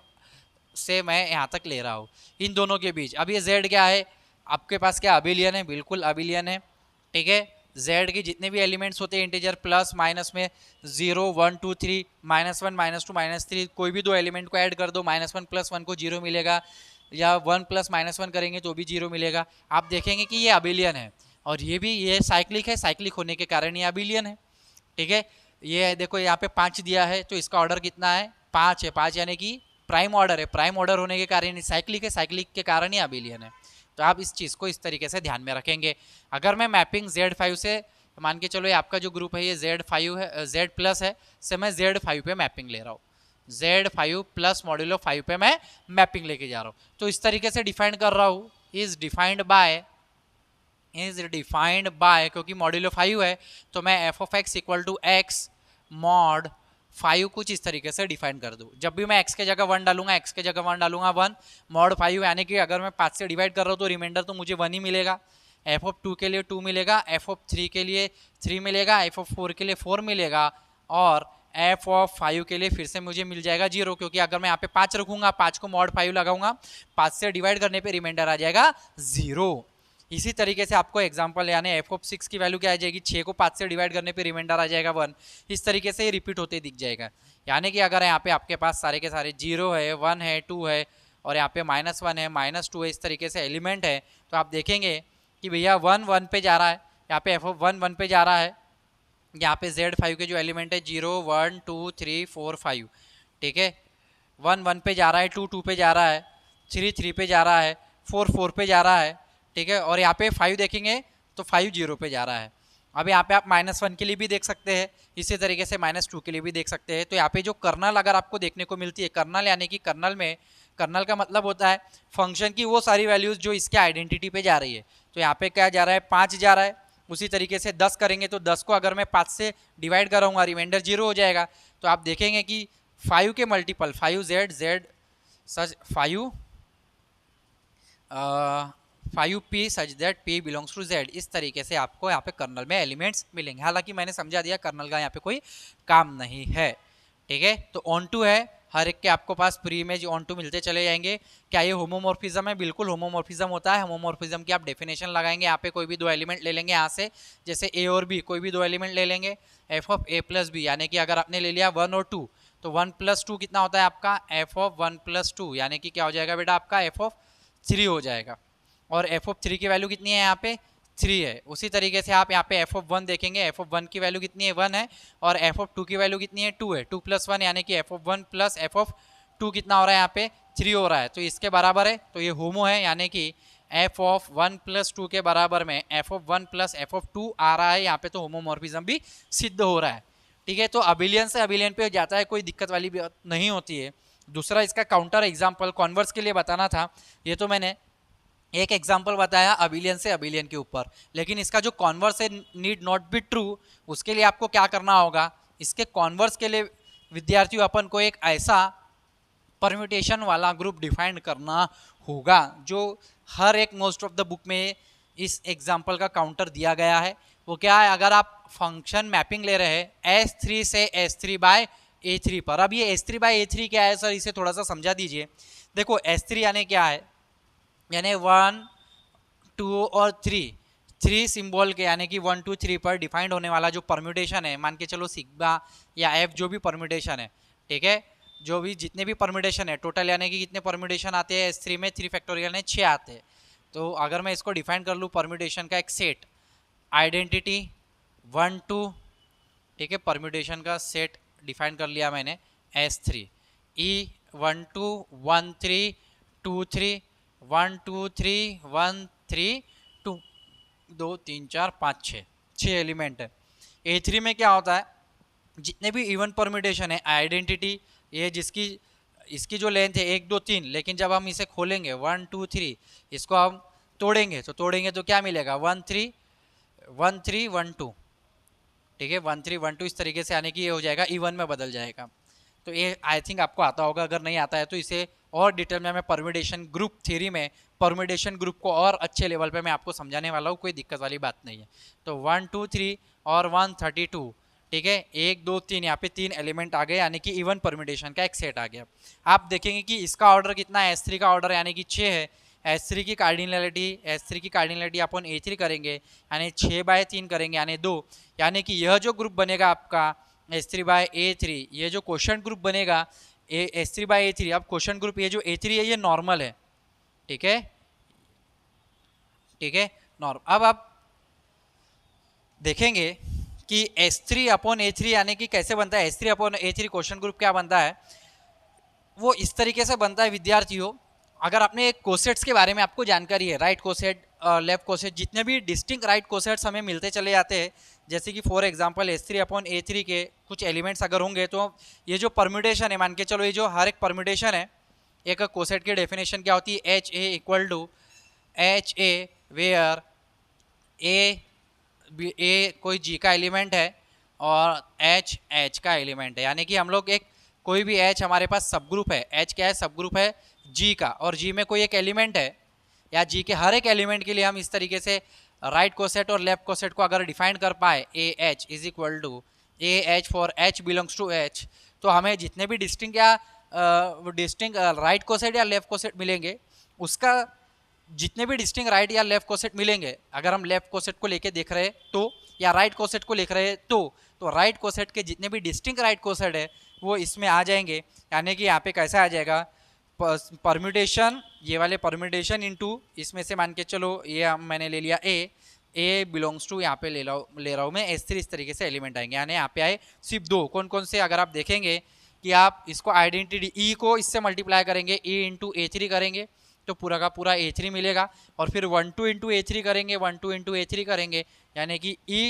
से मैं यहाँ तक ले रहा हूँ, इन दोनों के बीच। अब ये z क्या है आपके पास, क्या अबिलियन है, बिल्कुल अबिलियन है, ठीक है। z के जितने भी एलिमेंट्स होते हैं इंटीजर, प्लस माइनस में 0 1 2 3, -1 -2 -3, कोई भी दो एलिमेंट को ऐड कर दो, -1 + 1 को 0 मिलेगा, या 1 + -1 करेंगे तो भी 0 मिलेगा। आप देखेंगे कि ये अबिलियन है, और ये भी ये साइक्लिक है, साइक्लिक होने के कारण ये अबिलियन है, ठीक है। ये देखो यहाँ पे 5 दिया है, तो इसका ऑर्डर कितना है, 5 है, 5 यानी कि प्राइम ऑर्डर है, प्राइम ऑर्डर होने के कारण साइक्लिक है, साइक्लिक के कारण ही अबिलियन है। तो आप इस चीज़ को इस तरीके से ध्यान में रखेंगे। अगर मैं मैपिंग Z5 से, मान के चलो ये आपका जो ग्रुप है ये Z5 है, Z प्लस है, से मैं Z5 पे मैपिंग ले रहा हूँ, Z5 प्लस मॉड्यूलो 5 पे मैं मैपिंग लेके जा रहा हूँ। तो इस तरीके से डिफाइन कर रहा हूँ, इज डिफाइंड बाय, क्योंकि मॉड्यूलो 5 है तो मैं f(x) = x मॉड 5 कुछ इस तरीके से डिफाइन कर दूं। जब भी मैं x के जगह 1 डालूंगा, x के जगह 1 डालूंगा 1 मॉड 5, यानी कि अगर मैं 5 से डिवाइड कर रहा हूँ तो रिमाइंडर तो मुझे 1 ही मिलेगा। f(2) के लिए 2 मिलेगा, f(3) के लिए 3 मिलेगा, f(4) के लिए 4 मिलेगा, और f(5) के लिए फिर से मुझे मिल जाएगा 0, क्योंकि अगर मैं यहाँ पे 5 रखूंगा, 5 को मॉड 5 लगाऊंगा, 5 से डिवाइड करने पे रिमाइंडर आ जाएगा 0। इसी तरीके से आपको एग्जांपल, यानी f(6) की वैल्यू क्या आ जाएगी, 6 को 5 से डिवाइड करने पे रिमाइंडर आ जाएगा 1। इस तरीके से रिपीट होते दिख जाएगा। यानी कि अगर यहाँ पे आपके पास सारे के सारे 0 है, 1 है, 2 है, और यहाँ पे -1 है, -2 है, इस तरीके से एलिमेंट है, तो आप देखेंगे कि भैया 1 1 पे जा रहा है, यहाँ पे f(1) 1 पे जा रहा है, यहाँ पे Z5 के जो एलिमेंट है 0 1 2 3 4 5, ठीक है, 1 1 पे जा रहा है, 2 2 पे जा रहा है, 3 3 पे जा रहा है, 4 4 पे जा रहा है, ठीक है, और यहाँ पे 5 देखेंगे तो 5 0 पे जा रहा है। अब यहाँ पे आप -1 के लिए भी देख सकते हैं, इसी तरीके से -2 के लिए भी देख सकते हैं। तो यहाँ पे जो कर्नल अगर आपको देखने को मिलती है, कर्नल यानी कि कर्नल में, कर्नल का मतलब होता है फंक्शन की वो सारी वैल्यूज जो इसके आइडेंटिटी पे जा रही है। तो यहाँ पे क्या जा रहा है, 5 जा रहा है, उसी तरीके से 10 करेंगे तो 10 को अगर मैं 5 से डिवाइड करूँगा, रिमाइंडर 0 हो जाएगा। तो आप देखेंगे कि 5 के multiple 5z such 5p such that p belongs to z, इस तरीके से आपको यहाँ पे कर्नल में एलिमेंट्स मिलेंगे। हालांकि मैंने समझा दिया कर्नल का यहाँ पे कोई काम नहीं है, ठीक है। तो ऑन टू है, हर एक के आपको पास प्री इमेज ऑन टू मिलते चले जाएंगे। क्या ये होमोमॉर्फिज्म है? बिल्कुल होमोमॉर्फिज्म होता है। होमोमॉर्फिज्म की आप डेफिनेशन लगाएंगे, यहाँ पे कोई भी दो एलिमेंट ले लेंगे यहाँ से, जैसे a और b, कोई भी दो एलिमेंट ले लेंगे, f(a + b), यानी कि अगर आपने ले लिया 1 और 2, तो 1 + 2 कितना होता है आपका, f(1 + 2), यानी कि क्या हो जाएगा बेटा आपका f(3) हो जाएगा। और f(3) की वैल्यू कितनी है यहाँ पे, 3 है। उसी तरीके से आप यहाँ पे f(1) देखेंगे, f(1) की वैल्यू कितनी है, 1 है, और f(2) की वैल्यू कितनी है, 2 है। 2 + 1 यानी कि f(1 + f(2) कितना हो रहा है यहाँ पे, 3 हो रहा है, तो इसके बराबर है। तो ये होमो है, यानी कि f(1 + 2) के बराबर में f(1 + f(2) आ रहा है यहाँ पे, तो होमोमॉर्फिज्म भी सिद्ध हो रहा है, ठीक है। तो अबिलियन से अबिलियन पे जाता है, कोई दिक्कत वाली बात नहीं होती है। दूसरा इसका काउंटर एग्जाम्पल कॉन्वर्स के लिए बताना था, ये तो मैंने एक एग्जाम्पल बताया अबिलियन से अबिलियन के ऊपर, लेकिन इसका जो कॉन्वर्स है नीड नॉट बी ट्रू, उसके लिए आपको क्या करना होगा, इसके कॉन्वर्स के लिए विद्यार्थियों अपन को एक ऐसा परम्यूटेशन वाला ग्रुप डिफाइन करना होगा जो हर एक मोस्ट ऑफ द बुक में इस एग्जाम्पल का काउंटर दिया गया है। वो क्या है, अगर आप फंक्शन मैपिंग ले रहे हैं S3 से S3/A3 पर, अब ये S3/A3 क्या है सर, इसे थोड़ा सा समझा दीजिए। देखो S3 यानी क्या है, यानी 1 2 और 3 सिंबल के, यानी कि 1 2 3 पर डिफाइंड होने वाला जो परम्यूटेशन है, मान के चलो सिग्मा या एफ, जो भी परम्यूटेशन है, ठीक है, जो भी जितने भी परम्यूटेशन है टोटल, यानी कि कितने परम्यूटेशन आते हैं S3 में, 3 फैक्टोरियल में 6 आते हैं। तो अगर मैं इसको डिफाइन कर लूँ परम्यूटेशन का एक सेट, आइडेंटिटी 1 2, ठीक है, परम्यूटेशन का सेट डिफाइन कर लिया मैंने S3, E 1 2 1 3 2 3 1 2 3 1 3 2 2 3 4 5 6 एलिमेंट है। A3 में क्या होता है, जितने भी इवन परम्यूटेशन है आइडेंटिटी, ये जिसकी इसकी जो लेंथ है 1 2 3, लेकिन जब हम इसे खोलेंगे 1 2 3, इसको हम तोड़ेंगे तो क्या मिलेगा 1 3 1 3 1 2, ठीक है 1 3 1 2 इस तरीके से, आने की ये हो जाएगा इवन में बदल जाएगा। तो ये आई थिंक आपको आता होगा, अगर नहीं आता है तो इसे और डिटेल में मैं परम्यूटेशन ग्रुप थ्योरी में परम्यूटेशन ग्रुप को और अच्छे लेवल पे मैं आपको समझाने वाला हूँ, कोई दिक्कत वाली बात नहीं है। तो 1 2 3 और 132, ठीक है 1 2 3, यहाँ पे 3 एलिमेंट आ गए, यानी कि इवन परम्यूटेशन का एक सेट आ गया। आप देखेंगे कि इसका ऑर्डर कितना है, S3 का ऑर्डर यानी कि 6 है। S3 की कार्डिनलिटी अपन A3 करेंगे, यानी 6/3 करेंगे यानी 2, यानी कि यह जो ग्रुप बनेगा आपका S3/A3, ये जो क्वेश्चन ग्रुप बनेगा S3/A3। अब क्वेश्चन ग्रुप ये जो A3 है ये नॉर्मल है, ठीक है नॉर्मल। अब आप देखेंगे कि S3/A3 यानी कि कैसे बनता है, S3/A3 क्वेश्चन ग्रुप क्या बनता है, वो इस तरीके से बनता है विद्यार्थियों। अगर आपने कोसेट्स के बारे में आपको जानकारी है, राइट कोसेट लेफ्ट कोसेट, जितने भी डिस्टिंक्ट राइट कोसेट्स हमें मिलते चले जाते हैं, जैसे कि फॉर एग्जांपल S3/A3 के कुछ एलिमेंट्स अगर होंगे तो ये जो परम्यूटेशन है, मान के चलो ये जो हर एक परम्यूटेशन है, एक कोसेट की डेफिनेशन क्या होती है, HA वेयर ए कोई G का एलिमेंट है और H का एलिमेंट है, यानी कि हम लोग एक कोई भी H हमारे पास सब ग्रुप है, H क्या है सब ग्रुप है G का, और G में कोई एक एलिमेंट है, या G के हर एक एलिमेंट के लिए हम इस तरीके से राइट कोसेट और लेफ्ट कोसेट को अगर डिफाइन कर पाए, AH is equal to AH for H belongs to H, तो हमें जितने भी डिस्टिंक्ट राइट कोसेट या लेफ्ट कोसेट मिलेंगे, उसका जितने भी डिस्टिंक्ट राइट या लेफ्ट कोसेट मिलेंगे, अगर हम लेफ्ट कोसेट को लेके देख रहे हैं तो, या राइट कोसेट को लिख रहे हैं तो राइट कोसेट के जितने भी डिस्टिंक्ट राइट कोसेट है वो इसमें आ जाएंगे, यानी कि यहाँ पे कैसा आ जाएगा परम्यूटेशन, ये वाले परम्यूटेशन इनटू इसमें से मान के चलो ये मैंने ले लिया A बिलोंग्स टू, यहाँ पे ले रहा हूँ मैं S3, इस तरीके से एलिमेंट आएंगे, यानी यहाँ पे आए सिर्फ 2, कौन कौन से, अगर आप देखेंगे कि आप इसको आइडेंटिटी E को इससे मल्टीप्लाई करेंगे, E इंटू A3 करेंगे तो पूरा का पूरा A3 मिलेगा, और फिर 1 2 इंटू A3 करेंगे, 1 2 इंटू A3 करेंगे, यानी कि E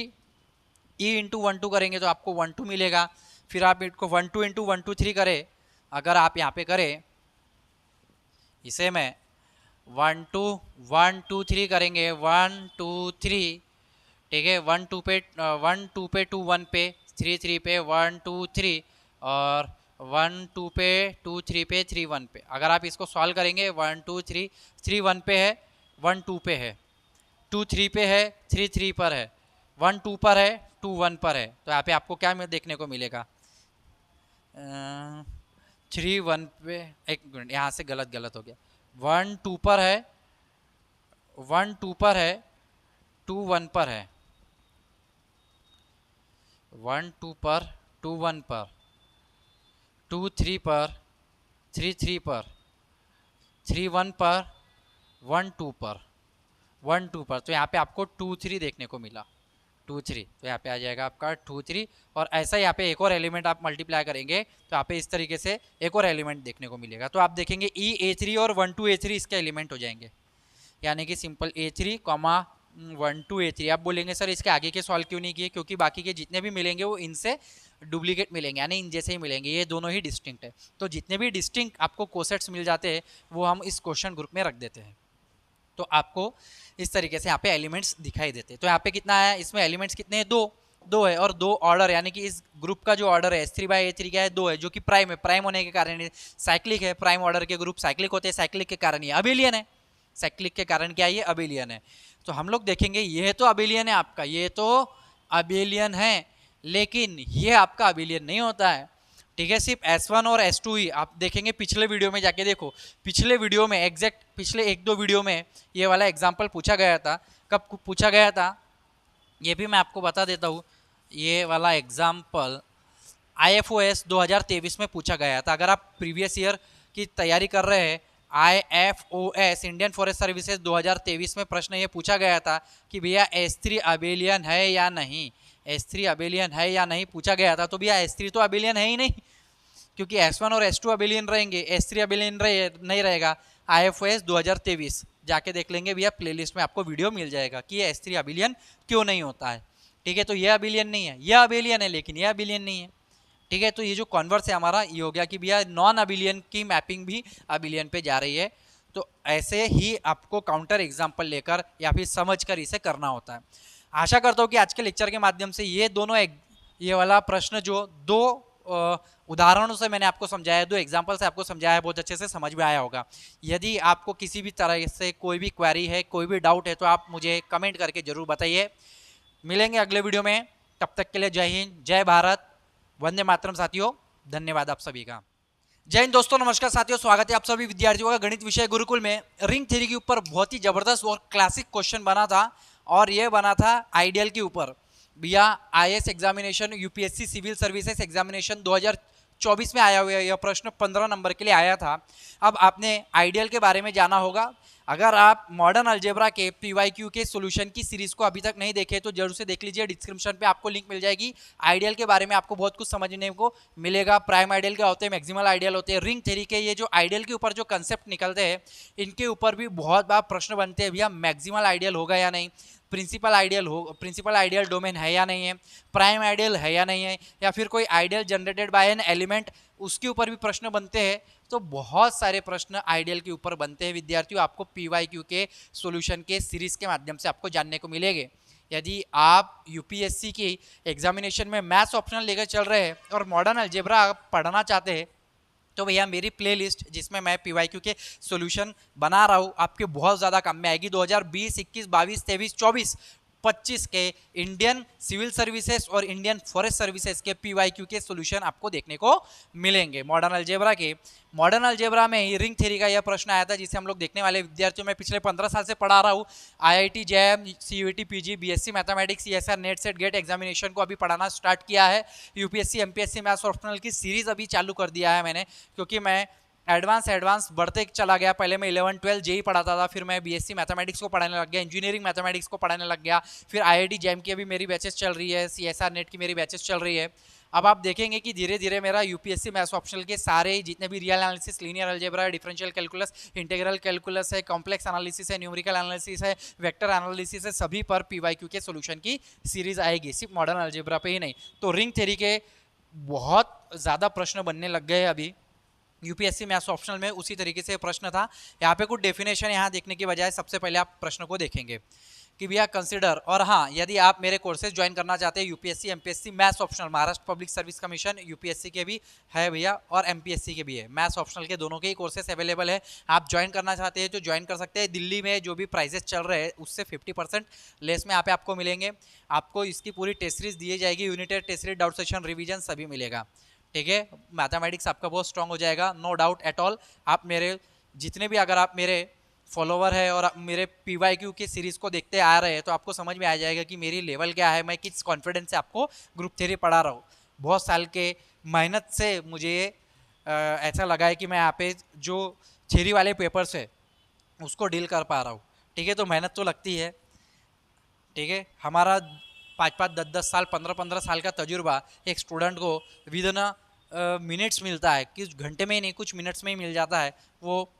इंटू 1 2 करेंगे तो आपको 1 2 मिलेगा। फिर आप इसको 1 2 इंटू 1 2 3 करें, अगर आप यहाँ पे करें इसे मैं 1 2 1 2 3 करेंगे, 1 2 3, ठीक है 1 2 पे 2 1 पे 3 3 पे 1 2 3, और 1 2 पे 2 3 पे 3 1 पे, अगर आप इसको सॉल्व करेंगे 1 2 3 3 1 पे है, 1 2 पे है, 2 3 पे है, 3 3 पर है, 1 2 पर है, 2 1 पर है, तो यहाँ पे आपको क्या देखने को मिलेगा 3 1 पे, एक मिनट यहाँ से गलत हो गया, 1 2 पर है, 1 2 पर है, 2 1 पर है, 1 2 पर 2 1 पर, 2 3 पर 3 3 पर, 3 1 पर 1 2 पर, 1 2 पर, तो यहाँ पे आपको 2 3 देखने को मिला, 2 3, तो यहाँ पे आ जाएगा आपका 2 3, और ऐसा यहाँ पे एक और एलिमेंट आप मल्टीप्लाई करेंगे तो यहाँ पे इस तरीके से एक और एलिमेंट देखने को मिलेगा। तो आप देखेंगे E A3 और 1 2 A3 इसके एलिमेंट हो जाएंगे, यानी कि सिंपल A3 1 2 A3। आप बोलेंगे सर इसके आगे के सॉल्व क्यों नहीं किए, क्योंकि बाकी के जितने भी मिलेंगे वो इनसे डुप्लीकेट मिलेंगे, यानी इन जैसे ही मिलेंगे, ये दोनों ही डिस्टिंक्ट है। तो जितने भी डिस्टिंक्ट आपको कोसेट्स मिल जाते हैं वो हम इस क्वेश्चन ग्रुप में रख देते हैं, तो आपको इस तरीके से यहाँ पे एलिमेंट्स दिखाई देते हैं। तो यहाँ पे कितना है, इसमें एलिमेंट्स कितने हैं, 2 है, और 2 ऑर्डर, यानी कि इस ग्रुप का जो ऑर्डर है S3/A3 क्या है 2 है, जो कि प्राइम है, प्राइम होने के कारण साइक्लिक है, प्राइम ऑर्डर के ग्रुप साइक्लिक होते हैं, साइक्लिक के कारण ये अबेलियन है, साइक्लिक के कारण क्या ये अबेलियन है। तो हम लोग देखेंगे ये तो अबेलियन है आपका, ये तो अबेलियन है, लेकिन ये आपका अबेलियन नहीं होता है, ठीक है, सिर्फ S1 और S2 ही। आप देखेंगे पिछले वीडियो में जाके देखो, पिछले वीडियो में एग्जैक्ट पिछले 1-2 वीडियो में ये वाला एग्जाम्पल पूछा गया था। कब पूछा गया था ये भी मैं आपको बता देता हूँ, ये वाला एग्जाम्पल IFOS 2023 में पूछा गया था। अगर आप प्रीवियस ईयर की तैयारी कर रहे हैं, IFOS इंडियन फॉरेस्ट सर्विसेज 2023 में प्रश्न ये पूछा गया था कि भैया S3 अबेलियन है या नहीं, S3 अबेलियन है या नहीं पूछा गया था। तो भैया S3 तो अबेलियन है ही नहीं, क्योंकि S1 और S2 अबिलियन रहेंगे, S3 अबिलियन नहीं रहेगा। IFOS 2023 जाके देख लेंगे भैया, प्लेलिस्ट में आपको वीडियो मिल जाएगा कि ये S3 अबिलियन क्यों नहीं होता है। ठीक है, तो ये अबिलियन नहीं है, ये अबिलियन है लेकिन ये अबिलियन नहीं है। ठीक है, तो ये जो कॉन्वर्स है हमारा ये हो गया कि भैया नॉन अबिलियन की मैपिंग भी अबिलियन पे जा रही है। तो ऐसे ही आपको काउंटर एग्जाम्पल लेकर या फिर समझकर इसे करना होता है। आशा करता हूँ कि आज के लेक्चर के माध्यम से ये दोनों ये वाला प्रश्न जो दो उदाहरणों से मैंने आपको समझाया, दो एग्जाम्पल से आपको समझाया, बहुत अच्छे से समझ में आया होगा। यदि आपको किसी भी तरह से कोई भी क्वेरी है, कोई भी डाउट है, तो आप मुझे कमेंट करके जरूर बताइए। मिलेंगे अगले वीडियो में, तब तक के लिए जय हिंद, जय भारत, वंदे मातरम साथियों। धन्यवाद आप सभी का। जय हिंद दोस्तों, नमस्कार साथियों, स्वागत है आप सभी विद्यार्थियों का गणित विषय गुरुकुल में। रिंग थ्योरी के ऊपर बहुत ही जबरदस्त और क्लासिक क्वेश्चन बना था, और ये बना था आइडियल के ऊपर। भैया IAS examination, UPSC civil services examination 2024 में आया हुआ है। यह प्रश्न 15 नंबर के लिए आया था। अब आपने आइडियल के बारे में जाना होगा। अगर आप मॉडर्न अलजेब्रा के PYQ के सॉल्यूशन की सीरीज को अभी तक नहीं देखे तो जरूर से देख लीजिए, डिस्क्रिप्शन पे आपको लिंक मिल जाएगी। आइडियल के बारे में आपको बहुत कुछ समझने को मिलेगा। प्राइम आइडियल क्या होते हैं, मैक्सिमल आइडियल होते हैं, रिंग थ्योरी के ये जो आइडियल के ऊपर जो कंसेप्ट निकलते हैं, इनके ऊपर भी बहुत बार प्रश्न बनते हैं। भैया मैक्सिमल आइडियल होगा या नहीं, प्रिंसिपल आइडियल डोमेन है या नहीं है, प्राइम आइडियल है या नहीं है, या फिर कोई ideal generated by an element, उसके ऊपर भी प्रश्न बनते हैं। तो बहुत सारे प्रश्न आइडियल के ऊपर बनते हैं विद्यार्थियों, आपको PYQ के सॉल्यूशन के सीरीज के माध्यम से आपको जानने को मिलेंगे। यदि आप UPSC की एग्जामिनेशन में मैथ्स ऑप्शनल लेकर चल रहे हैं और मॉडर्न अलजेब्रा पढ़ना चाहते हैं, तो भैया मेरी प्लेलिस्ट जिसमें मैं PYQ के सॉल्यूशन बना रहा हूँ आपके बहुत ज़्यादा काम में आएगी। 2020, 21, 22, 23, 24, 25 के इंडियन सिविल सर्विसेज और इंडियन फॉरेस्ट सर्विसेज के PYQ के सॉल्यूशन आपको देखने को मिलेंगे मॉडर्न अलजेब्रा के। मॉडर्न अलजेब्रा में ही रिंग थ्योरी का यह प्रश्न आया था जिसे हम लोग देखने वाले विद्यार्थियों में पिछले 15 साल से पढ़ा रहा हूँ। IIT JEM, CUET PG, BSc mathematics, CSR, net set gate examination को अभी पढ़ाना स्टार्ट किया है। UPSC MPSC मैथ्स ऑप्शनल की सीरीज अभी चालू कर दिया है मैंने, क्योंकि मैं एडवांस बढ़ते चला गया। पहले मैं 11, 12 जेई पढ़ाता था, फिर मैं BSc मैथमेटिक्स को पढ़ाने लग गया, इंजीनियरिंग मैथमेटिक्स को पढ़ाने लग गया, फिर IIT JEM की अभी मेरी बैचेस चल रही है, CSR नेट की मेरी बैचेस चल रही है। अब आप देखेंगे कि धीरे धीरे मेरा UPSC मैथ्स ऑप्शनल के सारे जितने भी real analysis, linear algebra, differential calculus, integral calculus है, कॉम्प्लेक्स एनालिसिस है, न्यूमेरिकल एनालिसिस है, वेक्टर एनालिसिस है, सभी पर PYQ के सॉल्यूशन की सीरीज आएगी, सिर्फ मॉडर्न अलजेब्रा पे ही नहीं। तो रिंग थ्योरी के बहुत ज़्यादा प्रश्न बनने लग गए अभी UPSC मैथ्स ऑप्शनल में। उसी तरीके से प्रश्न था। यहाँ पे कुछ डेफिनेशन यहाँ देखने की बजाय सबसे पहले आप प्रश्न को देखेंगे कि भैया कंसिडर। और हाँ, यदि आप मेरे कोर्सेज ज्वाइन करना चाहते हैं UPSC MPSC maths optional, Maharashtra public service commission UPSC के भी है भैया और MPSC के भी है, मैथ्स ऑप्शनल के दोनों के ही कोर्सेज अवेलेबल है। आप ज्वाइन करना चाहते हैं तो ज्वाइन कर सकते हैं। दिल्ली में जो भी प्राइजेस चल रहे हैं उससे 50% लेस में यहाँ पे आपको मिलेंगे। आपको इसकी पूरी टेस्ट सीरीज दी जाएगी, united test series, doubt session, revision सभी मिलेगा। ठीक है, मैथमेटिक्स आपका बहुत स्ट्रांग हो जाएगा, नो डाउट एट ऑल। आप मेरे जितने भी, अगर आप मेरे फॉलोवर है और मेरे PYQ की सीरीज को देखते आ रहे हैं तो आपको समझ में आ जाएगा कि मेरी लेवल क्या है, मैं किस कॉन्फिडेंस से आपको ग्रुप थ्योरी पढ़ा रहा हूँ। बहुत साल के मेहनत से मुझे ऐसा लगा है कि मैं यहाँ पे जो थ्योरी वाले पेपर्स है उसको डील कर पा रहा हूँ। ठीक है, तो मेहनत तो लगती है। ठीक है, हमारा 5-5, 10-10 साल, 15-15 साल का तजुर्बा एक स्टूडेंट को विद इन मिनट्स मिलता है, कि घंटे में ही नहीं, कुछ मिनट्स में ही मिल जाता है, वो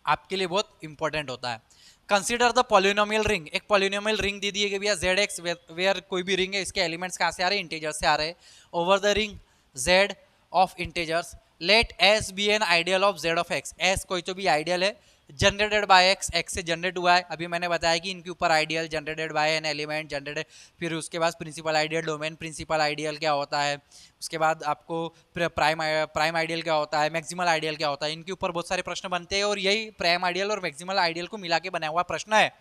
आपके लिए बहुत इंपॉर्टेंट होता है। Consider the polynomial ring. एक पॉलिनोमियल रिंग दे दी है कि भैया ZX वेयर कोई भी रिंग है, इसके एलिमेंट्स कहाँ से आ रहे हैं, इंटीजर्स से आ रहे हैं। Over the ring Z of integers, let S be an ideal of Z of X। S कोई तो भी आइडियल है, जनरेटेड बाय X, X से जनरेट हुआ है। अभी मैंने बताया कि इनके ऊपर ideal generated by an element generated, फिर उसके बाद principal ideal domain, principal ideal क्या होता है, उसके बाद आपको प्राइम आइडियल क्या होता है, मैक्सिमल आइडियल क्या होता है। इनके ऊपर बहुत सारे प्रश्न बनते हैं और यही प्राइम आइडियल और मैक्सिमल आइडियल को मिला के बना हुआ प्रश्न है।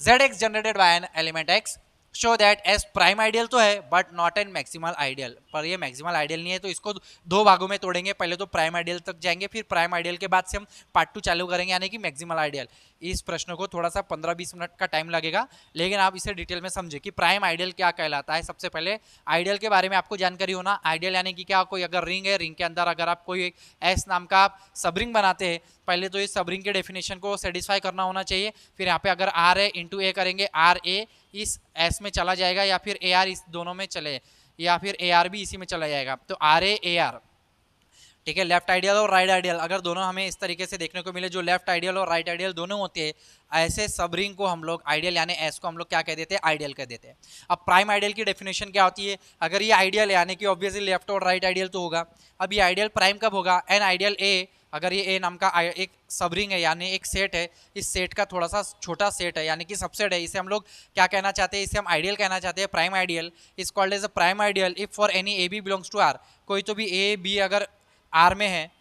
ZX generated by an element X, show that S prime ideal तो है but not an maximal ideal. पर ये मैक्सिमल आइडियल नहीं है, तो इसको दो भागों में तोड़ेंगे। पहले तो प्राइम आइडियल तक जाएंगे, फिर प्राइम आइडियल के बाद से हम पार्ट 2 चालू करेंगे, यानी कि मैक्सिमल आइडियल। इस प्रश्न को थोड़ा सा 15-20 मिनट का टाइम लगेगा, लेकिन आप इसे डिटेल में समझे कि प्राइम आइडियल क्या कहलाता है। सबसे पहले आइडियल के बारे में आपको जानकारी होना। आइडियल यानी कि क्या, कोई अगर रिंग है, रिंग के अंदर अगर आप कोई S नाम का आप सबरिंग बनाते हैं, पहले तो इस सबरिंग के डेफिनेशन को सेटिस्फाई करना होना चाहिए। फिर यहाँ पे अगर R है इंटू A करेंगे, RA इस S में चला जाएगा, या फिर AR इस दोनों में चले, या फिर AR भी इसी में चला जाएगा। तो RA AR ठीक है। लेफ्ट आइडियल और राइट आइडियल अगर दोनों हमें इस तरीके से देखने को मिले, जो लेफ्ट आइडियल और राइट आइडियल दोनों होते हैं, ऐसे सब रिंग को हम लोग आइडियल यानी एस को हम लोग क्या कह देते हैं, आइडियल कह देते हैं। अब प्राइम आइडियल की डेफिनेशन क्या होती है, अगर ये आइडियल है यानी कि ऑब्वियसली लेफ्ट और राइट आइडियल तो होगा। अब ये आइडियल प्राइम कब होगा, एन आइडियल ए, अगर ये ए नाम का एक सब रिंग है यानी एक सेट है, इस सेट का थोड़ा सा छोटा सेट है यानी कि सबसेट है, इसे हम लोग क्या कहना चाहते हैं, इसे हम आइडियल कहना चाहते हैं, prime ideal is called as a prime ideal if for any a B belongs to r. कोई तो भी ए बी अगर आर में है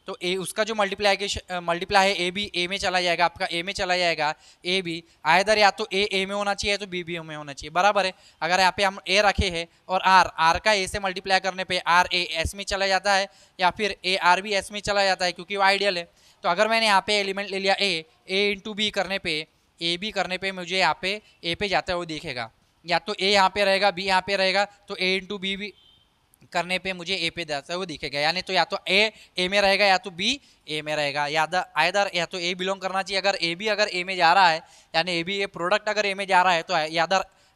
तो ए उसका जो मल्टीप्लाई है ए बी ए में चला जाएगा, आपका ए में चला जाएगा ए बी, आइदर या तो ए में होना चाहिए तो बी में होना चाहिए, बराबर है। अगर यहाँ पे हम ए रखे हैं और आर का ए से मल्टीप्लाई करने पे आर ए एस में चला जाता है या फिर ए आर भी एस में चला जाता है क्योंकि वो आइडियल है। तो अगर मैंने यहाँ पे एलिमेंट ले लिया ए इंटू बी करने पे, ए बी करने पे मुझे यहाँ पे ए पे जाता है वो दिखेगा, या तो ए यहाँ पे रहेगा बी यहाँ पे रहेगा, तो ए इंटू बी भी करने पे मुझे ए पे जाता है वो दिखेगा, यानी तो या तो ए में रहेगा या तो बी ए में रहेगा, आइदर या तो ए बिलोंग करना चाहिए, अगर ए भी अगर ए में जा रहा है यानी ए बी ए प्रोडक्ट अगर ए में जा रहा है तो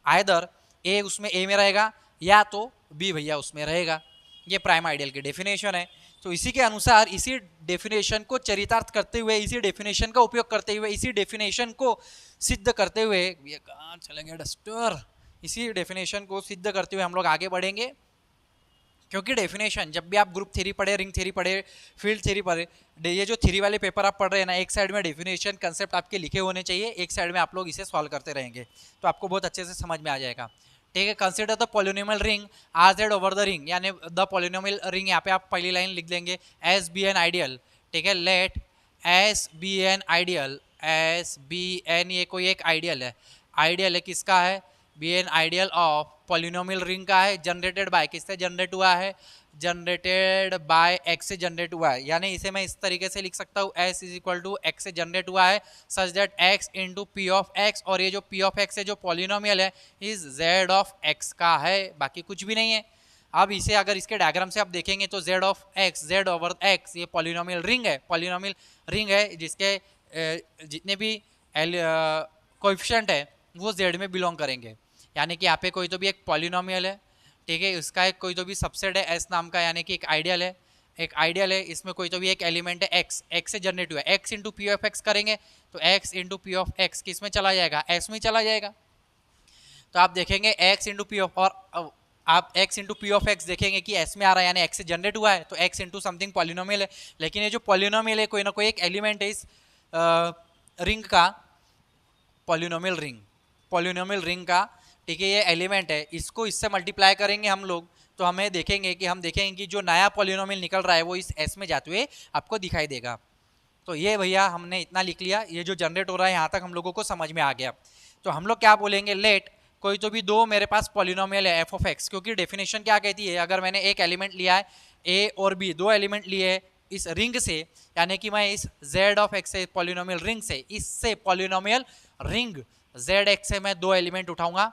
आइदर ए उसमें ए में रहेगा या तो बी भैया उसमें रहेगा। ये प्राइम आइडियल की डेफिनेशन है। तो इसी के अनुसार इसी डेफिनेशन को चरितार्थ करते हुए, इसी डेफिनेशन का उपयोग करते हुए, इसी डेफिनेशन को सिद्ध करते हुए, ये कहाँ चले गया डस्टर, इसी डेफिनेशन को सिद्ध करते हुए हम लोग आगे बढ़ेंगे। क्योंकि डेफिनेशन जब भी आप ग्रुप थ्योरी पढ़े, रिंग थ्योरी पढ़े, फील्ड थ्योरी पढ़े, ये जो थ्योरी वाले पेपर आप पढ़ रहे हैं ना, एक साइड में डेफिनेशन कंसेप्ट आपके लिखे होने चाहिए, एक साइड में आप लोग इसे सॉल्व करते रहेंगे तो आपको बहुत अच्छे से समझ में आ जाएगा। ठीक है। Consider the polynomial ring are Z over the ring, यानी द पॉलिनोमियल रिंग, यहाँ पे आप पहली लाइन लिख देंगे एस बी एन आइडियल। ठीक है। Let S be an ideal, S be an ये कोई एक आइडियल है किसका है, be an ideal of polynomial ring का है, जनरेटेड बाय किससे जनरेट हुआ है, जनरेटेड बाय एक्स से जनरेट हुआ है, यानी इसे मैं इस तरीके से लिख सकता हूँ S is equal to x से जनरेट हुआ है such that x into P of x, और ये जो पी ऑफ एक्स है जो पॉलिनोमियल है इज जेड ऑफ एक्स का है, बाकी कुछ भी नहीं है। अब इसे अगर इसके डायग्राम से आप देखेंगे तो Z of x, Z over x, ये पॉलिनोमियल रिंग है जिसके जितने भी कोएफिशिएंट है वो जेड में बिलोंग करेंगे, यानी कि यहाँ पे कोई तो भी एक पॉलिनोमियल है, ठीक है, इसका एक कोई तो भी सबसेट है एस नाम का, यानी कि एक आइडियल है, इसमें कोई तो भी एक एलिमेंट है एक्स से जनरेट हुआ है, x into P of x करेंगे तो x into P of x किस में चला जाएगा, एस में चला जाएगा। तो आप देखेंगे एक्स इंटू पी ऑफ, और आप x into P of x देखेंगे कि एस में आ रहा है यानी एक्स से जनरेट हुआ है तो एक्स इंटू समथिंग पॉलिनोमियल है, लेकिन ये जो पॉलिनोमियल है कोई ना कोई एक एलिमेंट है इस रिंग का, पॉलिनोमियल रिंग का, ठीक है, ये एलिमेंट है, इसको इससे मल्टीप्लाई करेंगे हम लोग तो हमें देखेंगे कि जो नया पॉलिनोमियल निकल रहा है वो इस एस में जाते हुए आपको दिखाई देगा। तो ये भैया हमने इतना लिख लिया, ये जो जनरेट हो रहा है यहाँ तक हम लोगों को समझ में आ गया। तो हम लोग क्या बोलेंगे, लेट कोई तो भी दो मेरे पास पॉलिनोमियल है एफ ऑफ एक्स, क्योंकि डेफिनेशन क्या कहती है, अगर मैंने एक एलिमेंट लिया है ए और बी, दो एलिमेंट लिए इस रिंग से, यानी कि मैं इस जेड ऑफ एक्स से पॉलिनोमियल रिंग से, इससे पॉलिनोमियल रिंग जेड एक्स से मैं दो एलिमेंट उठाऊंगा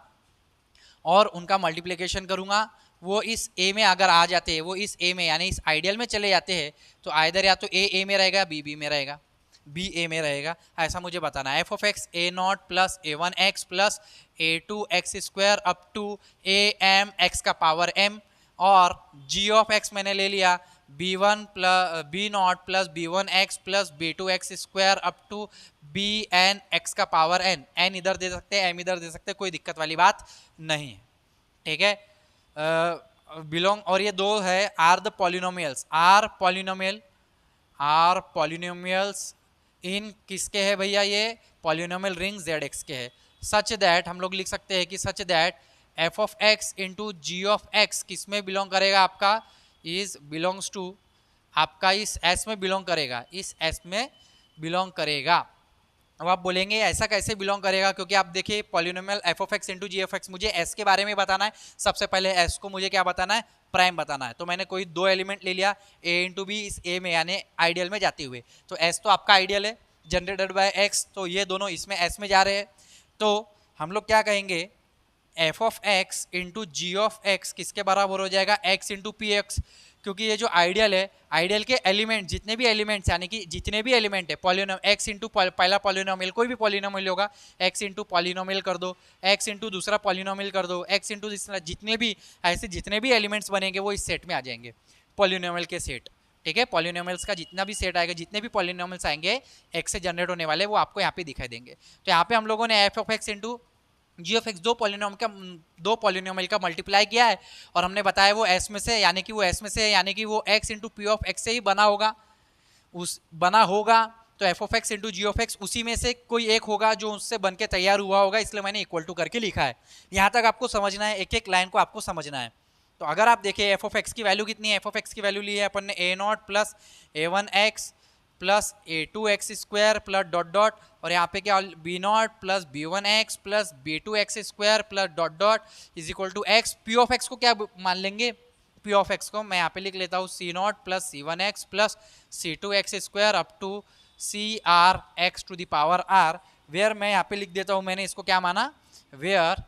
और उनका मल्टीप्लिकेशन करूंगा, वो इस ए में अगर आ जाते हैं, वो इस ए में यानी इस आइडियल में चले जाते हैं तो आइदर या तो ए में रहेगा, बी में रहेगा, बी ए में रहेगा, ऐसा मुझे बताना है। F of x a not plus A one x plus A two x square up to a m x का पावर एम, और जी ऑफ एक्स मैंने ले लिया b one plus b not plus B one x plus B two x square up to b n x का power n, n इधर दे सकते हैं एम इधर दे सकते हैं, कोई दिक्कत वाली बात नहीं है। ठीक है। बिलोंग, और ये दो है are the polynomials, are polynomials in किसके है भैया, ये पॉलिनोमियल रिंग जेड एक्स के है, सच दैट हम लोग लिख सकते हैं कि such that f of x into g of x किस में बिलोंग करेगा, आपका इज बिलोंग्स टू, आपका इस एस में बिलोंग करेगा, इस एस में बिलोंग करेगा। अब आप बोलेंगे ऐसा कैसे बिलोंग करेगा, क्योंकि आप देखिए polynomial f of x into g of x, मुझे एस के बारे में बताना है, सबसे पहले एस को मुझे क्या बताना है, प्राइम बताना है। तो मैंने कोई दो एलिमेंट ले लिया ए इंटू बी, इस ए में यानी आइडियल में जाते हुए, तो एस तो आपका आइडियल है जनरेटेड बाय एक्स, तो ये दोनों इसमें एस में जा रहे हैं, तो हम लोग क्या कहेंगे f of x into g of x किसके बराबर हो जाएगा, एक्स इंटू पी एक्स, क्योंकि ये जो आइडियल है, आइडियल के एलिमेंट जितने भी एलिमेंट्स यानी कि जितने भी एलिमेंट है पॉलिनोम एक्स इंटू पहला पॉलिनोमियल, कोई भी पॉलिनोमियल होगा एक्स इंटू पॉलिनोमियल कर दो, एक्स इंटू दूसरा पॉलिनोमियल कर दो, एक्स इंटू जितने भी ऐसे जितने भी एलिमेंट्स बनेंगे वो इस सेट में आ जाएंगे, पॉलिनोमियल के सेट। ठीक है, पॉलिनोमियल्स का जितना भी सेट आएगा, जितने भी पॉलिनोमियल्स आएंगे एक्स से जनरेट होने वाले, वो आपको यहाँ पे दिखाई देंगे। तो यहाँ पे हम लोगों ने f of x into g of x दो पॉलिनोमियल का मल्टीप्लाई किया है, और हमने बताया वो एस में से, यानी कि वो एस में से, यानी कि वो x into P of x से ही बना होगा, तो f of x into g of x उसी में से कोई एक होगा जो उससे बन के तैयार हुआ होगा, इसलिए मैंने इक्वल टू करके लिखा है। यहाँ तक आपको समझना है, एक एक लाइन को आपको समझना है। तो अगर आप देखें एफ ऑफ एक्स की वैल्यू कितनी है, एफ ऑफ एक्स की वैल्यू ली है अपन ने A not plus A one x plus A two x square plus dot dot, और यहाँ पे क्या B not plus B one x plus B two x square plus dot dot is equal to X. P of X को क्या मान लेंगे, P of X को मैं यहाँ पे लिख लेता हूँ C naught plus C one x plus C two x square up to C R X to the power R, where मैं यहाँ पे लिख देता हूँ, मैंने इसको क्या माना, where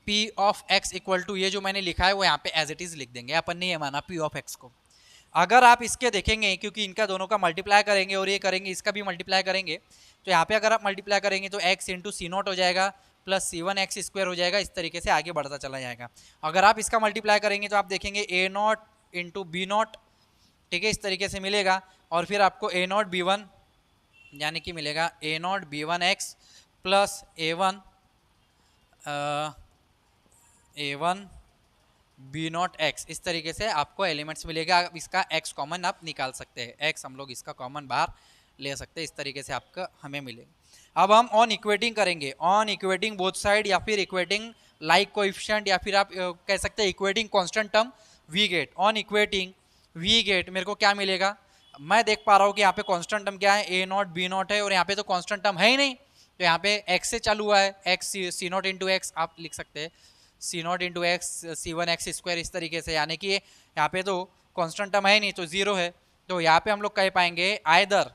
p of x equal to, ये जो मैंने लिखा है वो यहाँ पे एज इट इज लिख देंगे, अपन ने ये माना पी ऑफ एक्स को। अगर आप इसके देखेंगे, क्योंकि इनका दोनों का मल्टीप्लाई करेंगे और ये करेंगे इसका भी मल्टीप्लाई करेंगे, तो यहाँ पे अगर आप मल्टीप्लाई करेंगे तो एक्स इंटू सी नॉट हो जाएगा plus C one X square हो जाएगा, इस तरीके से आगे बढ़ता चला जाएगा। अगर आप इसका मल्टीप्लाई करेंगे तो आप देखेंगे ए नॉट इंटू बी नॉट, ठीक है, इस तरीके से मिलेगा, और फिर आपको ए नॉट बी वन यानी कि मिलेगा A naught B one x plus A one B naught X, इस तरीके से आपको एलिमेंट्स मिलेगा। इसका एक्स कॉमन आप निकाल सकते हैं, एक्स हम लोग इसका कॉमन बाहर ले सकते हैं, इस तरीके से आपका हमें मिलेगा। अब हम ऑन इक्वेटिंग करेंगे, ऑन इक्वेटिंग बोथ साइड, या फिर इक्वेटिंग लाइक कोएफिशिएंट, या फिर आप कह सकते हैं equating constant term we get. On equating we get मेरे को क्या मिलेगा, मैं देख पा रहा हूँ कि यहाँ पे कांस्टेंट टर्म क्या है, ए नॉट बी नॉट है, और यहाँ पे तो कांस्टेंट टर्म है ही नहीं, तो यहाँ पे एक्स से चालू हुआ है, X C naught into X आप लिख सकते हैं, C naught into X C one X square, इस तरीके से, यानी कि यहाँ पे तो कांस्टेंट टर्म है नहीं तो जीरो है। तो यहाँ पे हम लोग कह पाएंगे आइदर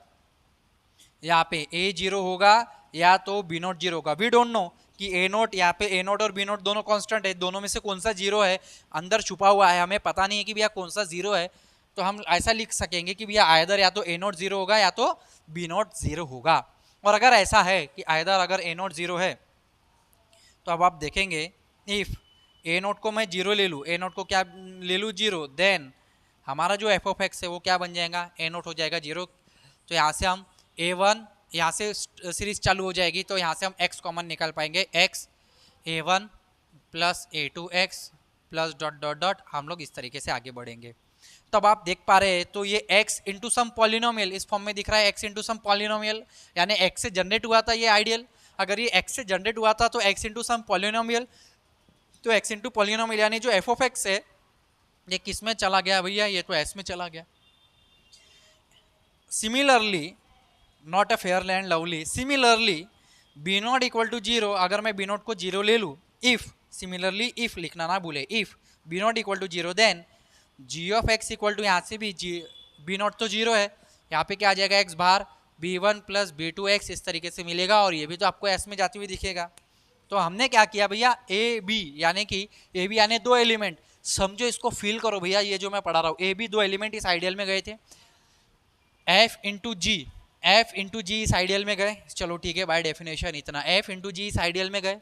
यहाँ पे ए जीरो होगा या तो बी नॉट जीरो होगा। वी डोंट नो कि ए नॉट, यहाँ पे ए नॉट और बी नॉट दोनों कांस्टेंट है, दोनों में से कौन सा जीरो है अंदर छुपा हुआ है, हमें पता नहीं है कि भैया कौन सा जीरो है। तो हम ऐसा लिख सकेंगे कि भैया आइदर या तो ए नॉट जीरो होगा या तो बी नॉट जीरो होगा। और अगर ऐसा है कि आइदर अगर ए नॉट जीरो है, तो अब आप देखेंगे इफ ए नोट को मैं जीरो ले लूँ, ए नोट को क्या ले लूँ जीरो, देन हमारा जो एफ ऑफ एक्स है वो क्या बन जाएगा, ए नोट हो जाएगा जीरो। तो यहाँ से हम ए वन, यहाँ से सीरीज चालू हो जाएगी, तो यहाँ से हम एक्स कॉमन निकाल पाएंगे, x a one plus A two x plus dot dot dot, हम लोग इस तरीके से आगे बढ़ेंगे। तब आप देख पा रहे हैं तो ये x इंटू सम पॉलिनोमियल इस फॉर्म में दिख रहा है, x इंटू सम पॉलिनोमियल, यानी x से जनरेट हुआ था ये आइडियल। अगर ये x से जनरेट हुआ था तो x इंटू सम पॉलिनोमियल, तो x इंटू पॉलिनोमियल यानी जो एफ ऑफ एक्स है ये किस में चला गया भैया, ये तो s में चला गया। Similarly not a fair and lovely, similarly b not equal to zero, अगर मैं बी नॉट को जीरो ले लूँ, इफ सिमिलरली इफ लिखना ना भूले, if b not equal to zero then g of x equal to, यहाँ से भी जी बी नॉट तो जीरो है, यहाँ पे क्या आ जाएगा x bar b one plus B two x, इस तरीके से मिलेगा, और ये भी तो आपको एस में जाती हुई दिखेगा। तो हमने क्या किया भैया, ए बी यानी कि ए बी यानी दो एलिमेंट, समझो इसको फील करो भैया, ये जो मैं पढ़ा रहा हूँ ए बी दो एलिमेंट इस आइडियल में गए थे, एफ इंटू जी, एफ इंटू जी इस आइडियल में गए, चलो ठीक है बाय डेफिनेशन इतना, एफ इंटू जी इस आइडियल में गए,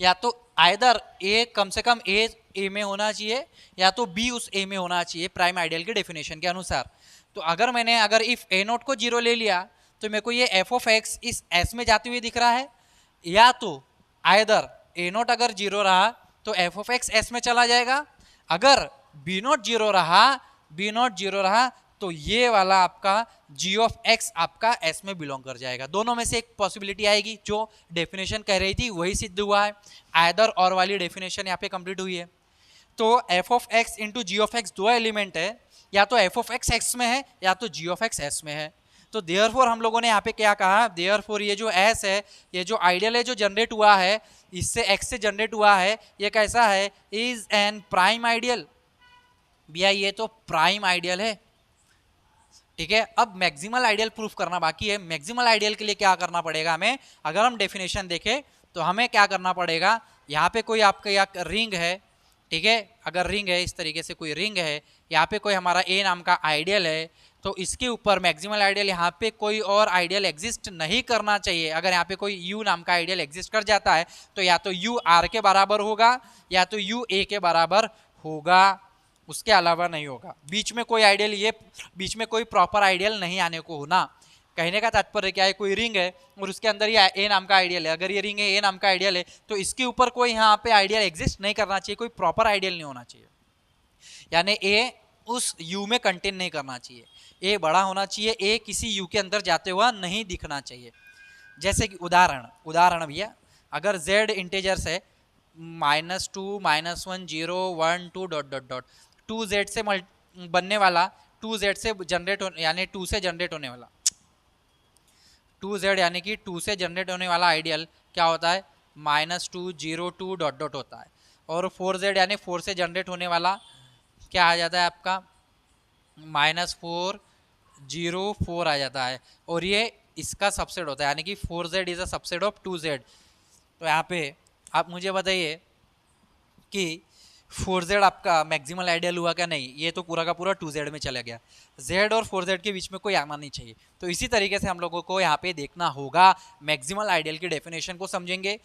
या तो आइदर ए कम से कम ए में होना चाहिए या तो बी उस ए में होना चाहिए प्राइम आइडियल के डेफिनेशन के अनुसार। तो अगर इफ ए नोट को जीरो ले लिया तो मेरे को ये एफ ऑफ एक्स इस एस में जाते हुए दिख रहा है, या तो आइदर ए नोट अगर जीरो रहा तो एफ ऑफ एक्स एस में चला जाएगा, अगर बी नोट जीरो रहा तो ये वाला आपका जी ऑफ एक्स आपका एस में बिलोंग कर जाएगा। दोनों में से एक पॉसिबिलिटी आएगी, जो डेफिनेशन कह रही थी वही सिद्ध हुआ है, आइदर और वाली डेफिनेशन यहाँ पे कंप्लीट हुई है। तो f of x into g of x दो एलिमेंट है, या तो एफ ऑफ एक्स एक्स में है या तो जी ऑफ एक्स एस में है। तो देयरफॉर हम लोगों ने यहाँ पे क्या कहा, देयरफॉर ये जो एस है, ये जो आइडियल है जो जनरेट हुआ है इससे एक्स से जनरेट हुआ है, ये कैसा है, इज एन प्राइम आइडियल। भैया ये तो प्राइम आइडियल है, ठीक है। अब मैक्सिमल आइडियल प्रूफ करना बाकी है। मैक्सिमल आइडियल के लिए क्या करना पड़ेगा हमें, अगर हम डेफिनेशन देखें तो हमें क्या करना पड़ेगा, यहाँ पे कोई आपका या रिंग है, ठीक है, अगर रिंग है इस तरीके से कोई रिंग है, यहाँ पे कोई हमारा ए नाम का आइडियल है, तो इसके ऊपर मैक्सिमल आइडियल यहाँ पे कोई और आइडियल एग्जिस्ट नहीं करना चाहिए। अगर यहाँ पे कोई यू नाम का आइडियल एग्जिस्ट कर जाता है तो या तो यू आर के बराबर होगा या तो यू ए के बराबर होगा। उसके अलावा नहीं होगा। बीच में कोई आइडियल, ये बीच में कोई प्रॉपर आइडियल नहीं आने को होना। कहने का तात्पर्य क्या है, कोई रिंग है और उसके अंदर ये ए नाम का आइडियल है, अगर ये रिंग है ए नाम का आइडियल है तो इसके ऊपर कोई यहाँ पे आइडियल एग्जिस्ट नहीं करना चाहिए, कोई प्रॉपर आइडियल नहीं होना चाहिए, यानी ए उस यू में कंटेन नहीं करना चाहिए, ए बड़ा होना चाहिए, ए किसी यू के अंदर जाते हुआ नहीं दिखना चाहिए। जैसे कि उदाहरण भैया, अगर z इंटेजर्स है -2 -1 0 1 2 डॉट डॉट डॉट 2z से बनने वाला, 2z से जनरेट यानी 2 से जनरेट होने वाला 2z यानी कि 2 से जनरेट होने वाला आइडियल क्या होता है, -2 0 2 डॉट डॉट होता है। और 4z यानी 4 से जनरेट होने वाला क्या आ जाता है आपका, -4 0 4 आ जाता है, और ये इसका सबसेट होता है, यानी कि 4z is a subset of 2z। तो यहाँ पे आप मुझे बताइए कि 4z आपका मैक्सिमल आइडियल हुआ क्या, नहीं, ये तो पूरा का पूरा 2z में चला गया, z और 4z के बीच में कोई आना नहीं चाहिए। तो इसी तरीके से हम लोगों को यहाँ पे देखना होगा, मैक्सिमल आइडियल की डेफिनेशन को समझेंगे।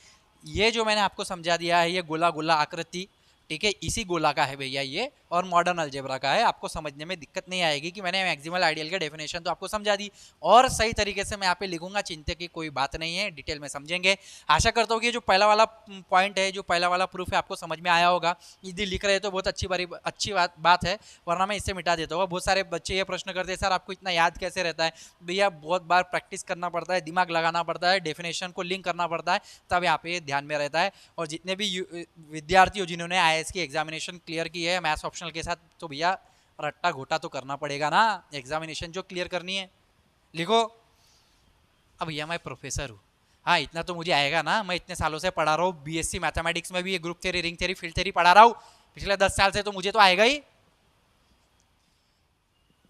ये जो मैंने आपको समझा दिया है, ये गोला गोला आकृति, ठीक है, इसी गोला का है भैया ये, और मॉडर्न अलजेब्रा का है। आपको समझने में दिक्कत नहीं आएगी कि मैंने मैक्सिमल आइडियल के डेफिनेशन तो आपको समझा दी, और सही तरीके से मैं यहाँ पे लिखूंगा, चिंता की कोई बात नहीं है, डिटेल में समझेंगे। आशा करता हूँ कि जो पहला वाला पॉइंट है, जो पहला वाला प्रूफ है, आपको समझ में आया होगा। यदि लिख रहे तो बहुत अच्छी बात है, वरना मैं इससे मिटा देता हूँ। बहुत सारे बच्चे ये प्रश्न करते हैं, सर आपको इतना याद कैसे रहता है? भैया बहुत बार प्रैक्टिस करना पड़ता है, दिमाग लगाना पड़ता है, डेफिनेशन को लिंक करना पड़ता है, तब यहाँ पे ध्यान में रहता है। और जितने भी विद्यार्थी हो जिन्होंने IAS की एग्जामिनेशन क्लियर की है मैथ्स ऑप्शनल के साथ, तो भैया रट्टा घोटा तो करना पड़ेगा ना, एग्जामिनेशन जो क्लियर करनी है। लिखो, अब भैया मैं प्रोफेसर हूँ, हाँ इतना तो मुझे आएगा ना, मैं इतने सालों से पढ़ा रहा हूँ, BSc मैथमेटिक्स में भी ये group theory, ring theory, field theory पढ़ा रहा हूँ पिछले 10 साल से, तो मुझे तो आएगा ही।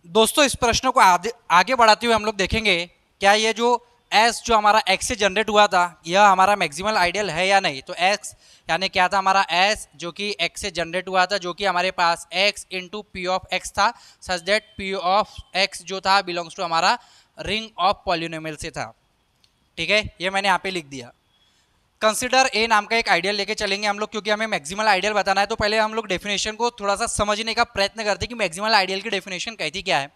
दोस्तों इस प्रश्न को आगे बढ़ाते हुए हम लोग देखेंगे, क्या ये जो S जो हमारा x से जनरेट हुआ था, यह हमारा मैक्सिमल आइडियल है या नहीं। तो x यानी क्या था, हमारा S जो कि x से जनरेट हुआ था, जो कि हमारे पास x into P of X था, such that P of x जो था बिलोंग्स टू हमारा रिंग ऑफ पॉलिनोमियल से था। ठीक है, ये मैंने यहाँ पे लिख दिया। कंसिडर ए नाम का एक आइडियल लेके चलेंगे हम लोग, क्योंकि हमें मैक्सिमल आइडियल बताना है। तो पहले हम लोग डेफिनेशन को थोड़ा सा समझने का प्रयत्न करते हैं कि मैक्सिमल आइडियल की डेफिनेशन कहती क्या है।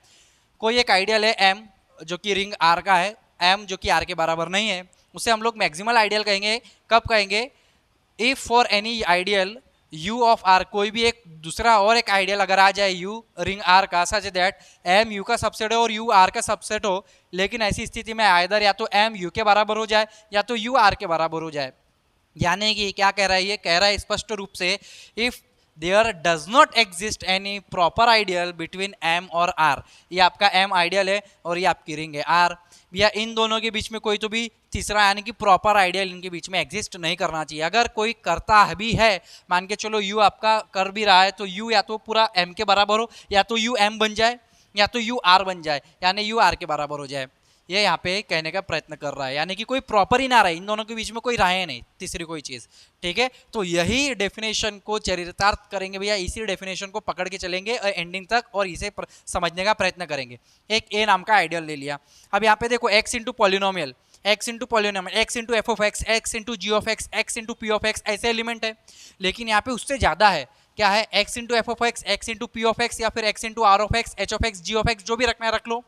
कोई एक आइडियल है M जो कि रिंग R का है, M जो कि R के बराबर नहीं है, उसे हम लोग मैक्सिमल आइडियल कहेंगे। कब कहेंगे, if for any ideal U of R, कोई भी एक दूसरा और एक आइडियल अगर आ जाए U रिंग R का, सच दैट M U का सबसेट हो और U R का सबसेट हो, लेकिन ऐसी स्थिति में आइदर या तो M U के बराबर हो जाए या तो U R के बराबर हो जाए। यानी कि क्या कह रहा है, ये कह रहा है स्पष्ट रूप से, if there does not exist any proper ideal between M और R, ये आपका M आइडियल है और ये आपकी रिंग है R, या इन दोनों के बीच में कोई तो भी तीसरा यानी कि प्रॉपर आइडियल इनके बीच में एग्जिस्ट नहीं करना चाहिए। अगर कोई करता भी है, मान के चलो U आपका कर भी रहा है, तो U या तो पूरा M के बराबर हो, या तो U M बन जाए, या तो U R बन जाए, यानी U R के बराबर हो जाए। ये यहाँ पे कहने का प्रयत्न कर रहा है, यानी कि कोई प्रॉपर ही ना रहे, इन दोनों के बीच में कोई रहे नहीं तीसरी कोई चीज़। ठीक है, तो यही डेफिनेशन को चरितार्थ करेंगे भैया, इसी डेफिनेशन को पकड़ के चलेंगे एंडिंग तक और इसे समझने का प्रयत्न करेंगे। एक ए नाम का आइडियल ले लिया। अब यहाँ पे देखो x into polynomial, x into polynomial, x into F of x, x into g of x, x into P of x, ऐसे एलिमेंट है। लेकिन यहाँ पे उससे ज़्यादा है, क्या है, x into F of x, x into P of x, या फिर x into r of x, h of x, g of x, जो भी रखना है रख लो।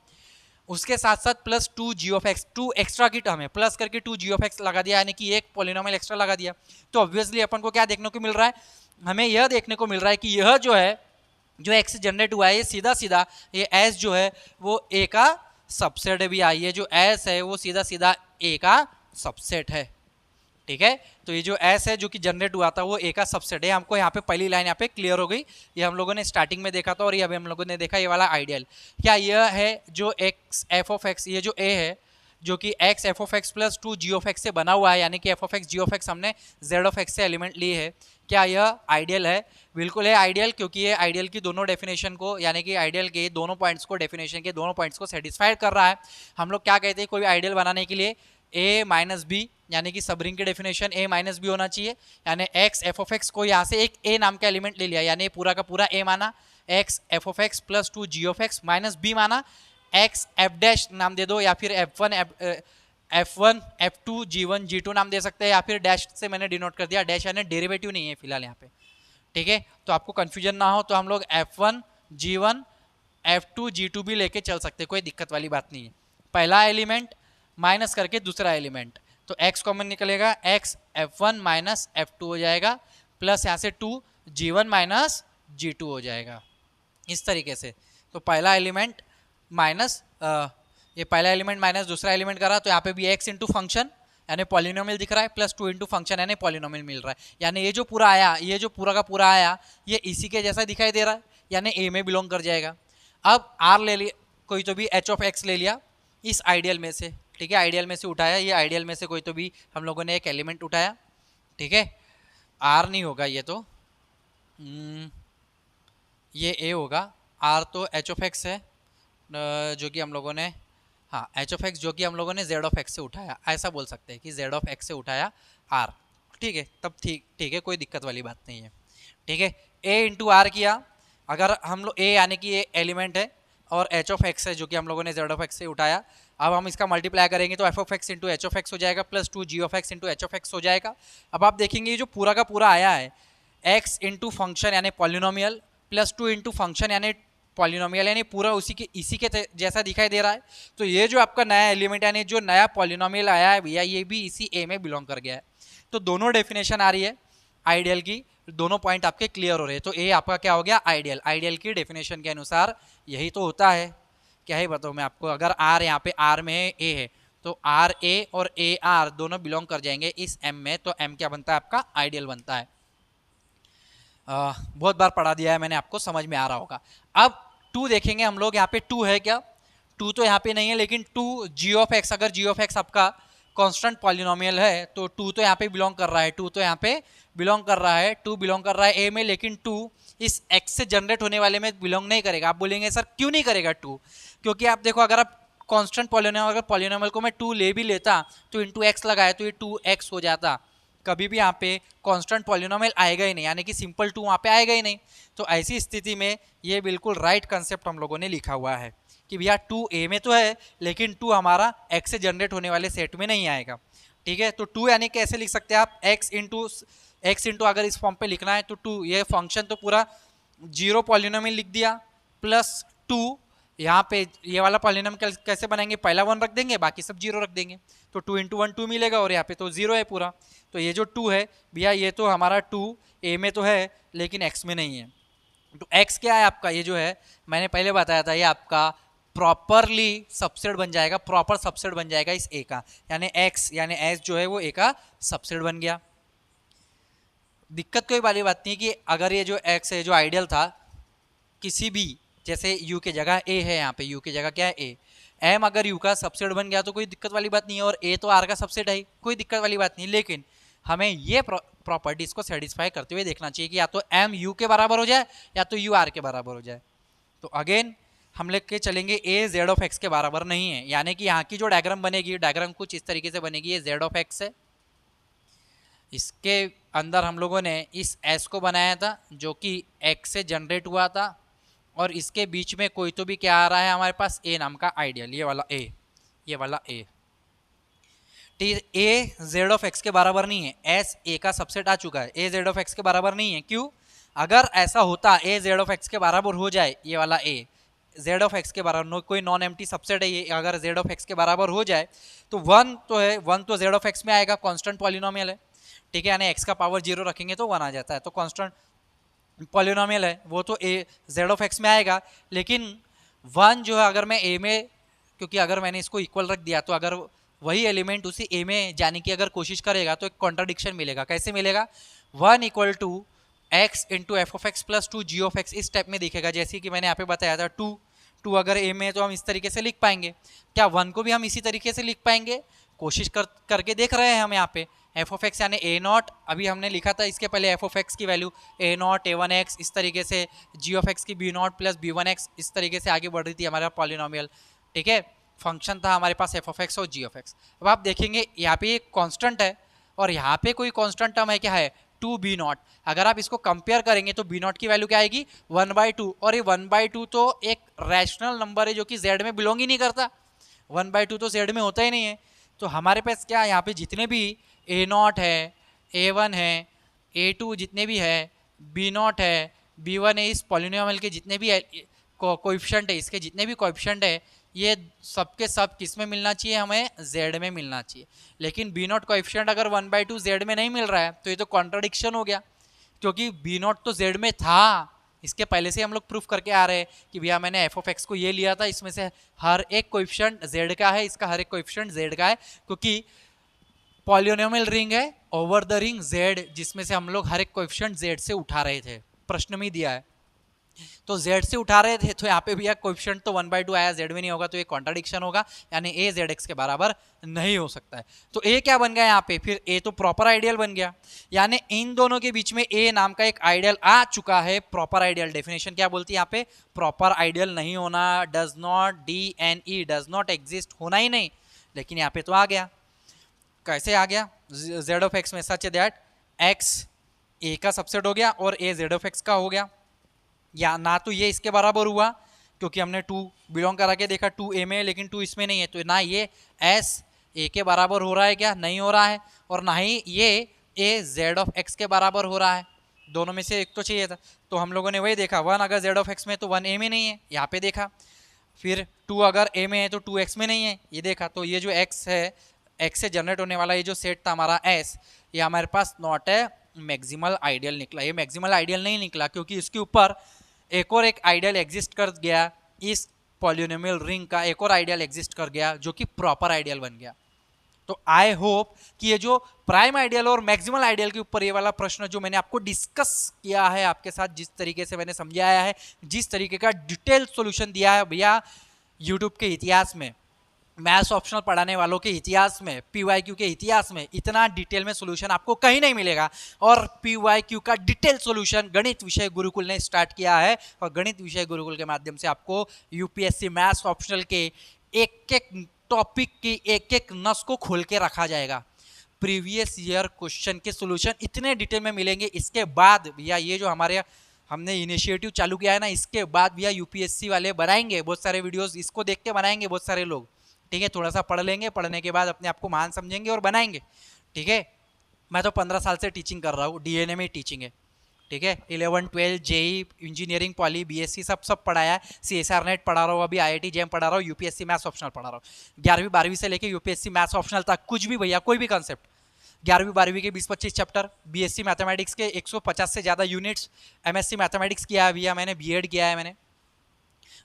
उसके साथ साथ plus 2 g of x, 2 extra की टर्म है, प्लस करके 2 जी ऑफ एक्स लगा दिया, यानी कि एक पॉलिनोमियल एक्स्ट्रा लगा दिया। तो ऑब्वियसली अपन को क्या देखने को मिल रहा है, हमें यह देखने को मिल रहा है कि यह जो है, जो एक्स जनरेट हुआ है, ये सीधा सीधा ये एस जो है वो ए का सबसेट है भी। आइए, जो एस है वो सीधा सीधा ए का सबसेट है। ठीक है, तो ये जो एस है जो कि जनरेट हुआ था वो ए का सबसेट है। हमको यहाँ पे पहली लाइन यहाँ पे क्लियर हो गई, ये हम लोगों ने स्टार्टिंग में देखा था, और ये अभी हम लोगों ने देखा ये वाला आइडियल। क्या यह है जो एक्स एफ ऑफ एक्स, ये जो ए है जो कि x f of x plus 2 g of x से बना हुआ है, यानी कि f of x g of x हमने जेड ऑफ एक्स से एलिमेंट लिए है, क्या यह आइडियल है? बिल्कुल है आइडियल, क्योंकि ये आइडियल की दोनों डेफिनेशन को, यानी कि आइडियल के दोनों पॉइंट्स को, डेफिनेशन के दोनों पॉइंट्स को सेटिस्फाइड कर रहा है। हम लोग क्या कहते हैं, कोई आइडियल बनाने के लिए a माइनस बी, यानी कि सब रिंग की डेफिनेशन a माइनस बी होना चाहिए, यानी x एफ ऑफ एक्स को यहाँ से एक a नाम का एलिमेंट ले लिया, यानी पूरा का पूरा a माना, x f of x plus 2 g of x minus b माना, x एफ डैश नाम दे दो, या फिर f1 f2 g1 g2 नाम दे सकते हैं, या फिर डैश से मैंने डिनोट कर दिया, डैश यानी डेरिवेटिव नहीं है फिलहाल यहाँ पे। ठीक है, तो आपको कंफ्यूजन ना हो तो हम लोग F1 G1 F2 G2 भी लेके चल सकते, कोई दिक्कत वाली बात नहीं है। पहला एलिमेंट माइनस करके दूसरा एलिमेंट, तो x कॉमन निकलेगा, x F1 माइनस F2 हो जाएगा, प्लस यहाँ से 2 G1 माइनस G2 हो जाएगा, इस तरीके से। तो पहला एलिमेंट माइनस ये पहला एलिमेंट माइनस दूसरा एलिमेंट करा, तो यहाँ पे भी x इंटू फंक्शन यानी पॉलिनोमियल दिख रहा है, प्लस 2 इंटू फंक्शन यानी पॉलिनोमियल मिल रहा है। यानी ये जो पूरा आया, ये जो पूरा का पूरा आया, ये इसी के जैसा दिखाई दे रहा है, यानी a में बिलोंग कर जाएगा। अब r ले लिया, कोई तो भी h ऑफ x ले लिया इस आइडियल में से, ठीक है, आइडियल में से उठाया, ये आइडियल में से कोई तो भी हम लोगों ने एक एलिमेंट उठाया, ठीक है, r नहीं होगा ये तो, ये a होगा, r तो h ऑफ x है जो कि हम लोगों ने, हाँ h ऑफ x जो कि हम लोगों ने z ऑफ x से उठाया, ऐसा बोल सकते हैं कि z ऑफ x से उठाया r, ठीक है, तब ठीक है, कोई दिक्कत वाली बात नहीं है, ठीक है। a इंटू आर किया, अगर हम लोग a यानी कि ये एलिमेंट है और h ऑफ x है जो कि हम लोगों ने z ऑफ x से उठाया, अब हम इसका मल्टीप्लाई करेंगे तो f of x into h of x हो जाएगा, plus 2 g of x into h of x हो जाएगा। अब आप देखेंगे ये जो पूरा का पूरा आया है x इंटू फंक्शन यानी पॉलिनोमियल प्लस 2 इंटू फंक्शन यानी पॉलिनोमियल, यानी पूरा इसी के जैसा दिखाई दे रहा है। तो ये जो आपका नया एलिमेंट यानी जो नया पॉलिनोमियल आया है भैया, ये भी इसी a में बिलोंग कर गया है। तो दोनों डेफिनेशन आ रही है आइडियल की, दोनों पॉइंट आपके क्लियर हो रहे हैं। तो a आपका क्या हो गया, आइडियल। आइडियल की डेफिनेशन के अनुसार यही तो होता है, क्या ही बताऊँ मैं आपको। अगर r यहाँ पे r में है, a है, तो आर ए और ए आर दोनों बिलोंग कर जाएंगे इस m में, तो m क्या बनता है आपका, आइडियल बनता है। बहुत बार पढ़ा दिया है मैंने आपको, समझ में आ रहा होगा। अब 2 देखेंगे हम लोग, यहाँ पे 2 है क्या, 2 तो यहाँ पे नहीं है, लेकिन 2 जी ऑफ एक्स, अगर जी ऑफ एक्स आपका कांस्टेंट पॉलिनोमियल है तो 2 तो यहाँ पे बिलोंग कर रहा है, 2 तो यहाँ पे बिलोंग कर रहा है, 2 बिलोंग कर रहा है ए में, लेकिन 2 इस एक्स से जनरेट होने वाले में बिलोंग नहीं करेगा। आप बोलेंगे सर क्यों नहीं करेगा 2, क्योंकि आप देखो अगर आप कांस्टेंट पॉलिनोमियल, अगर पॉलिनोमियल को मैं 2 ले भी लेता तो इंटू एक्स लगाए तो ये 2x हो जाता, कभी भी यहाँ पे कांस्टेंट पॉलिनोमियल आएगा ही नहीं, यानी कि सिंपल 2 वहाँ पे आएगा ही नहीं। तो ऐसी स्थिति में ये बिल्कुल राइट कंसेप्ट हम लोगों ने लिखा हुआ है कि भैया 2 a में तो है, लेकिन 2 हमारा x से जनरेट होने वाले सेट में नहीं आएगा, ठीक है। तो 2 यानी कैसे लिख सकते हैं आप, x इंटू अगर इस फॉर्म पे लिखना है तो 2, ये फंक्शन तो पूरा 0 पॉलिनोमियल लिख दिया, प्लस 2 यहाँ पे ये वाला पॉलिनोमियल कैसे बनाएंगे, पहला 1 रख देंगे, बाकी सब 0 रख देंगे, तो 2 इंटू 1 2 मिलेगा, और यहाँ पे तो 0 है पूरा। तो ये जो 2 है भैया, ये तो हमारा 2 a में तो है लेकिन x में नहीं है। तो x क्या है आपका, ये जो है मैंने पहले बताया था, ये आपका प्रॉपरली सबसेट बन जाएगा, प्रॉपर सबसेट बन जाएगा इस a का, यानी x यानी s जो है वो a का सबसेट बन गया। दिक्कत कोई वाली बात नहीं कि अगर ये जो x है जो आइडियल था, किसी भी जैसे u की जगह a है, यहाँ पे u की जगह क्या है a, m अगर u का सबसेट बन गया तो कोई दिक्कत वाली बात नहीं है, और a तो r का सबसेट है, कोई दिक्कत वाली बात नहीं। लेकिन हमें ये प्रॉपर्टीज को सेटिस्फाई करते हुए देखना चाहिए कि या तो m u के बराबर हो जाए या तो u r के बराबर हो जाए। तो अगेन हम लेके चलेंगे a z ऑफ x के बराबर नहीं है, यानी कि यहाँ की जो डायग्राम बनेगी, डायग्राम कुछ इस तरीके से बनेगी, ये z ऑफ x है, इसके अंदर हम लोगों ने इस s को बनाया था जो कि x से जनरेट हुआ था, और इसके बीच में कोई तो भी क्या आ रहा है हमारे पास, a नाम का आइडियल, ये वाला a, ये वाला a, ठीक है। a z ऑफ x के बराबर नहीं है, s a का सबसेट आ चुका है, a z ऑफ x के बराबर नहीं है। क्यों, अगर ऐसा होता a z ऑफ x के बराबर हो जाए, ये वाला a z ऑफ x के बराबर, कोई नॉन एम्प्टी सबसेट है ये, अगर z ऑफ x के बराबर हो जाए तो 1 तो है, 1 तो z ऑफ x में आएगा, कांस्टेंट पॉलिनोमियल है, ठीक है, यानी x का पावर 0 रखेंगे तो 1 आ जाता है, तो कांस्टेंट पॉलिनोमियल है वो तो a z ऑफ x में आएगा। लेकिन 1 जो है अगर मैं a में, क्योंकि अगर मैंने इसको इक्वल रख दिया तो अगर वही एलिमेंट उसी a में जाने की अगर कोशिश करेगा तो एक कॉन्ट्राडिक्शन मिलेगा। कैसे मिलेगा, 1 equal to x into F of x plus 2 g of x, इस टाइप में दिखेगा, जैसे कि मैंने यहाँ पे बताया था। 2 अगर a में है तो हम इस तरीके से लिख पाएंगे, क्या 1 को भी हम इसी तरीके से लिख पाएंगे, कोशिश करके देख रहे हैं हम यहाँ पे। एफ ऑफ एक्स यानी ए नॉट, अभी हमने लिखा था इसके पहले एफ ऑफ एक्स की वैल्यू ए नॉट a1x, इस तरीके से जी ऑफ एक्स की बी नॉट प्लस b1x, इस तरीके से आगे बढ़ रही थी हमारा पॉलिनोमियल, ठीक है। फंक्शन था हमारे पास एफ ऑफ एक्स और जी ऑफ एक्स। अब आप देखेंगे यहाँ पे एक कांस्टेंट है और यहाँ पे कोई कांस्टेंट टर्म है, क्या है, 2b0। अगर आप इसको कंपेयर करेंगे तो b0 की वैल्यू क्या आएगी, 1/2, और ये 1/2 तो एक रैशनल नंबर है जो कि z में बिलोंग ही नहीं करता, 1/2 तो z में होता ही नहीं है। तो हमारे पास क्या, यहाँ पे जितने भी a0 है, a1 है, a2 जितने भी है, बी नॉट है, बी वन है, इस पॉलिनोमियल के जितने भी कोएफिशिएंट है, इसके जितने भी कोएफिशिएंट है, ये सबके सब किस में मिलना चाहिए, हमें जेड में मिलना चाहिए। लेकिन बी नॉट कोएफिशिएंट अगर 1/2 जेड में नहीं मिल रहा है तो ये तो कॉन्ट्रडिक्शन हो गया, क्योंकि बी नॉट तो जेड में था, इसके पहले से हम लोग प्रूफ करके आ रहे हैं कि भैया मैंने एफ ऑफ एक्स को ये लिया था, इसमें से हर एक कोएफिशिएंट जेड का है, इसका हर एक कोएफिशिएंट जेड का है, क्योंकि पॉलिनोमियल रिंग है ओवर द रिंग जेड, जिसमें से हम लोग हर एक कोएफिशिएंट जेड से उठा रहे थे, प्रश्न में दिया है तो जेड से उठा रहे थे, तो यहाँ पे भी कोएफिशिएंट तो 1/2 आया, जेड में नहीं होगा, तो ये कॉन्ट्रडिक्शन होगा, यानी ए जेड एक्स के बराबर नहीं हो सकता है। तो ए क्या बन गया यहाँ पे, फिर ए तो प्रॉपर आइडियल बन गया, यानी इन दोनों के बीच में ए नाम का एक आइडियल आ चुका है। प्रॉपर आइडियल डेफिनेशन क्या बोलती है यहाँ पे, प्रॉपर आइडियल नहीं होना, does not, DNE does not exist, होना ही नहीं, लेकिन यहाँ पे तो आ गया। कैसे आ गया, जेड ऑफ एक्स में सच दैट एक्स ए का सबसेट हो गया और ए जेड ऑफ एक्स का हो गया, या ना तो ये इसके बराबर हुआ क्योंकि हमने 2 बिलोंग करा के देखा 2 ए में, लेकिन 2 इसमें नहीं है, तो ना ये एस ए के बराबर हो रहा है, क्या नहीं हो रहा है, और ना ही ये ए जेड ऑफ एक्स के बराबर हो रहा है, दोनों में से एक तो चाहिए था। तो हम लोगों ने वही देखा, 1 अगर जेड ऑफ एक्स में तो 1 ए में नहीं है, यहाँ पे देखा, फिर 2 अगर ए में है तो 2 एक्स में नहीं है, ये देखा, तो ये जो एक्स है, एक्स से जनरेट होने वाला ये जो सेट था हमारा एस, ये हमारे पास नॉट है मैक्सिमल आइडियल निकला। ये मैक्सिमल आइडियल नहीं निकला क्योंकि इसके ऊपर एक और एक आइडियल एग्जिस्ट कर गया, इस पॉलिनोमियल रिंग का एक और आइडियल एग्जिस्ट कर गया जो कि प्रॉपर आइडियल बन गया। तो आई होप कि ये जो प्राइम आइडियल और मैक्सिमल आइडियल के ऊपर ये वाला प्रश्न जो मैंने आपको डिस्कस किया है आपके साथ, जिस तरीके से मैंने समझाया है, जिस तरीके का डिटेल सॉल्यूशन दिया है भैया, यूट्यूब के इतिहास में, मैथ्स ऑप्शनल पढ़ाने वालों के इतिहास में, PYQ के इतिहास में इतना डिटेल में सॉल्यूशन आपको कहीं नहीं मिलेगा। और PYQ का डिटेल सॉल्यूशन गणित विषय गुरुकुल ने स्टार्ट किया है, और गणित विषय गुरुकुल के माध्यम से आपको UPSC मैथ्स ऑप्शनल के एक एक टॉपिक की एक एक नस को खोल के रखा जाएगा। प्रीवियस ईयर क्वेश्चन के सॉल्यूशन इतने डिटेल में मिलेंगे। इसके बाद भैया ये जो हमारे हमने इनिशिएटिव चालू किया है ना, इसके बाद भैया UPSC वाले बनाएंगे बहुत सारे वीडियोस, इसको देख के बनाएंगे बहुत सारे लोग, ठीक है, थोड़ा सा पढ़ लेंगे, पढ़ने के बाद अपने आप को महान समझेंगे और बनाएंगे, ठीक है। मैं तो 15 साल से टीचिंग कर रहा हूँ, DNA में टीचिंग है, ठीक है, 11, 12 JEE, इंजीनियरिंग, पॉली, BSc सब पढ़ाया है, CSR नेट पढ़ा रहा हूँ, अभी IIT JEM पढ़ा रहा हूँ, UPSC मैथ्स ऑप्शनल पढ़ा रहा हूँ, 11वीं 12वीं से लेके UPSC मैथ्स ऑप्शनल तक, कुछ भी भैया कोई भी कंसेप्ट, 11वीं 12वीं के 20-25 चैप्टर, BSc मैथमेटिक्स के 150 से ज़्यादा यूनिट्स, MSc मैथमेटिक्स किया है भैया मैंने, B.Ed किया है मैंने,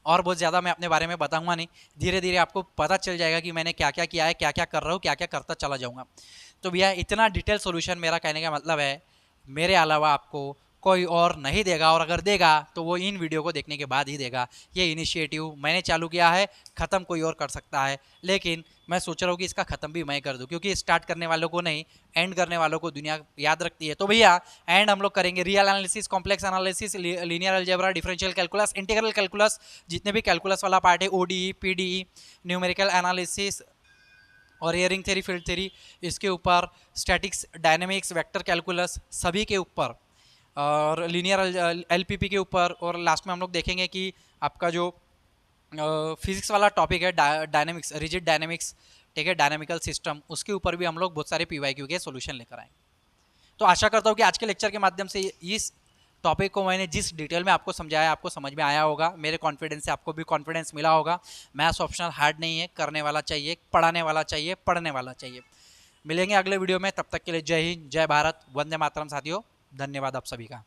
और बहुत ज़्यादा मैं अपने बारे में बताऊंगा नहीं, धीरे धीरे आपको पता चल जाएगा कि मैंने क्या क्या किया है, क्या क्या कर रहा हूँ, क्या क्या करता चला जाऊंगा। तो भैया इतना डिटेल सॉल्यूशन, मेरा कहने का मतलब है मेरे अलावा आपको कोई और नहीं देगा, और अगर देगा तो वो इन वीडियो को देखने के बाद ही देगा। ये इनिशिएटिव मैंने चालू किया है, ख़त्म कोई और कर सकता है, लेकिन मैं सोच रहा हूँ कि इसका ख़त्म भी मैं कर दूँ, क्योंकि स्टार्ट करने वालों को नहीं, एंड करने वालों को दुनिया याद रखती है। तो भैया एंड हम लोग करेंगे real analysis, complex analysis, linear algebra, differential calculus, integral calculus, जितने भी कैलकुलस वाला पार्ट है, ODE, PDE, न्यूमेरिकल एनालिसिस और ये रिंग थ्योरी, फील्ड थ्योरी, इसके ऊपर स्टैटिक्स, डायनेमिक्स, वेक्टर कैलकुलस, सभी के ऊपर, और लीनियर LPP के ऊपर, और लास्ट में हम लोग देखेंगे कि आपका जो फिजिक्स वाला टॉपिक है डायनेमिक्स, रिजिड डायनेमिक्स, ठीक है, डायनेमिकल सिस्टम, उसके ऊपर भी हम लोग बहुत सारे PYQ के सॉल्यूशन लेकर आएंगे। तो आशा करता हूँ कि आज के लेक्चर के माध्यम से इस टॉपिक को मैंने जिस डिटेल में आपको समझाया, आपको समझ में आया होगा, मेरे कॉन्फिडेंस से आपको भी कॉन्फिडेंस मिला होगा। मैथ्स ऑप्शनल हार्ड नहीं है, करने वाला चाहिए, पढ़ाने वाला चाहिए, पढ़ने वाला चाहिए। मिलेंगे अगले वीडियो में, तब तक के लिए जय हिंद, जय भारत, वंदे मातरम साथियों, धन्यवाद आप सभी का।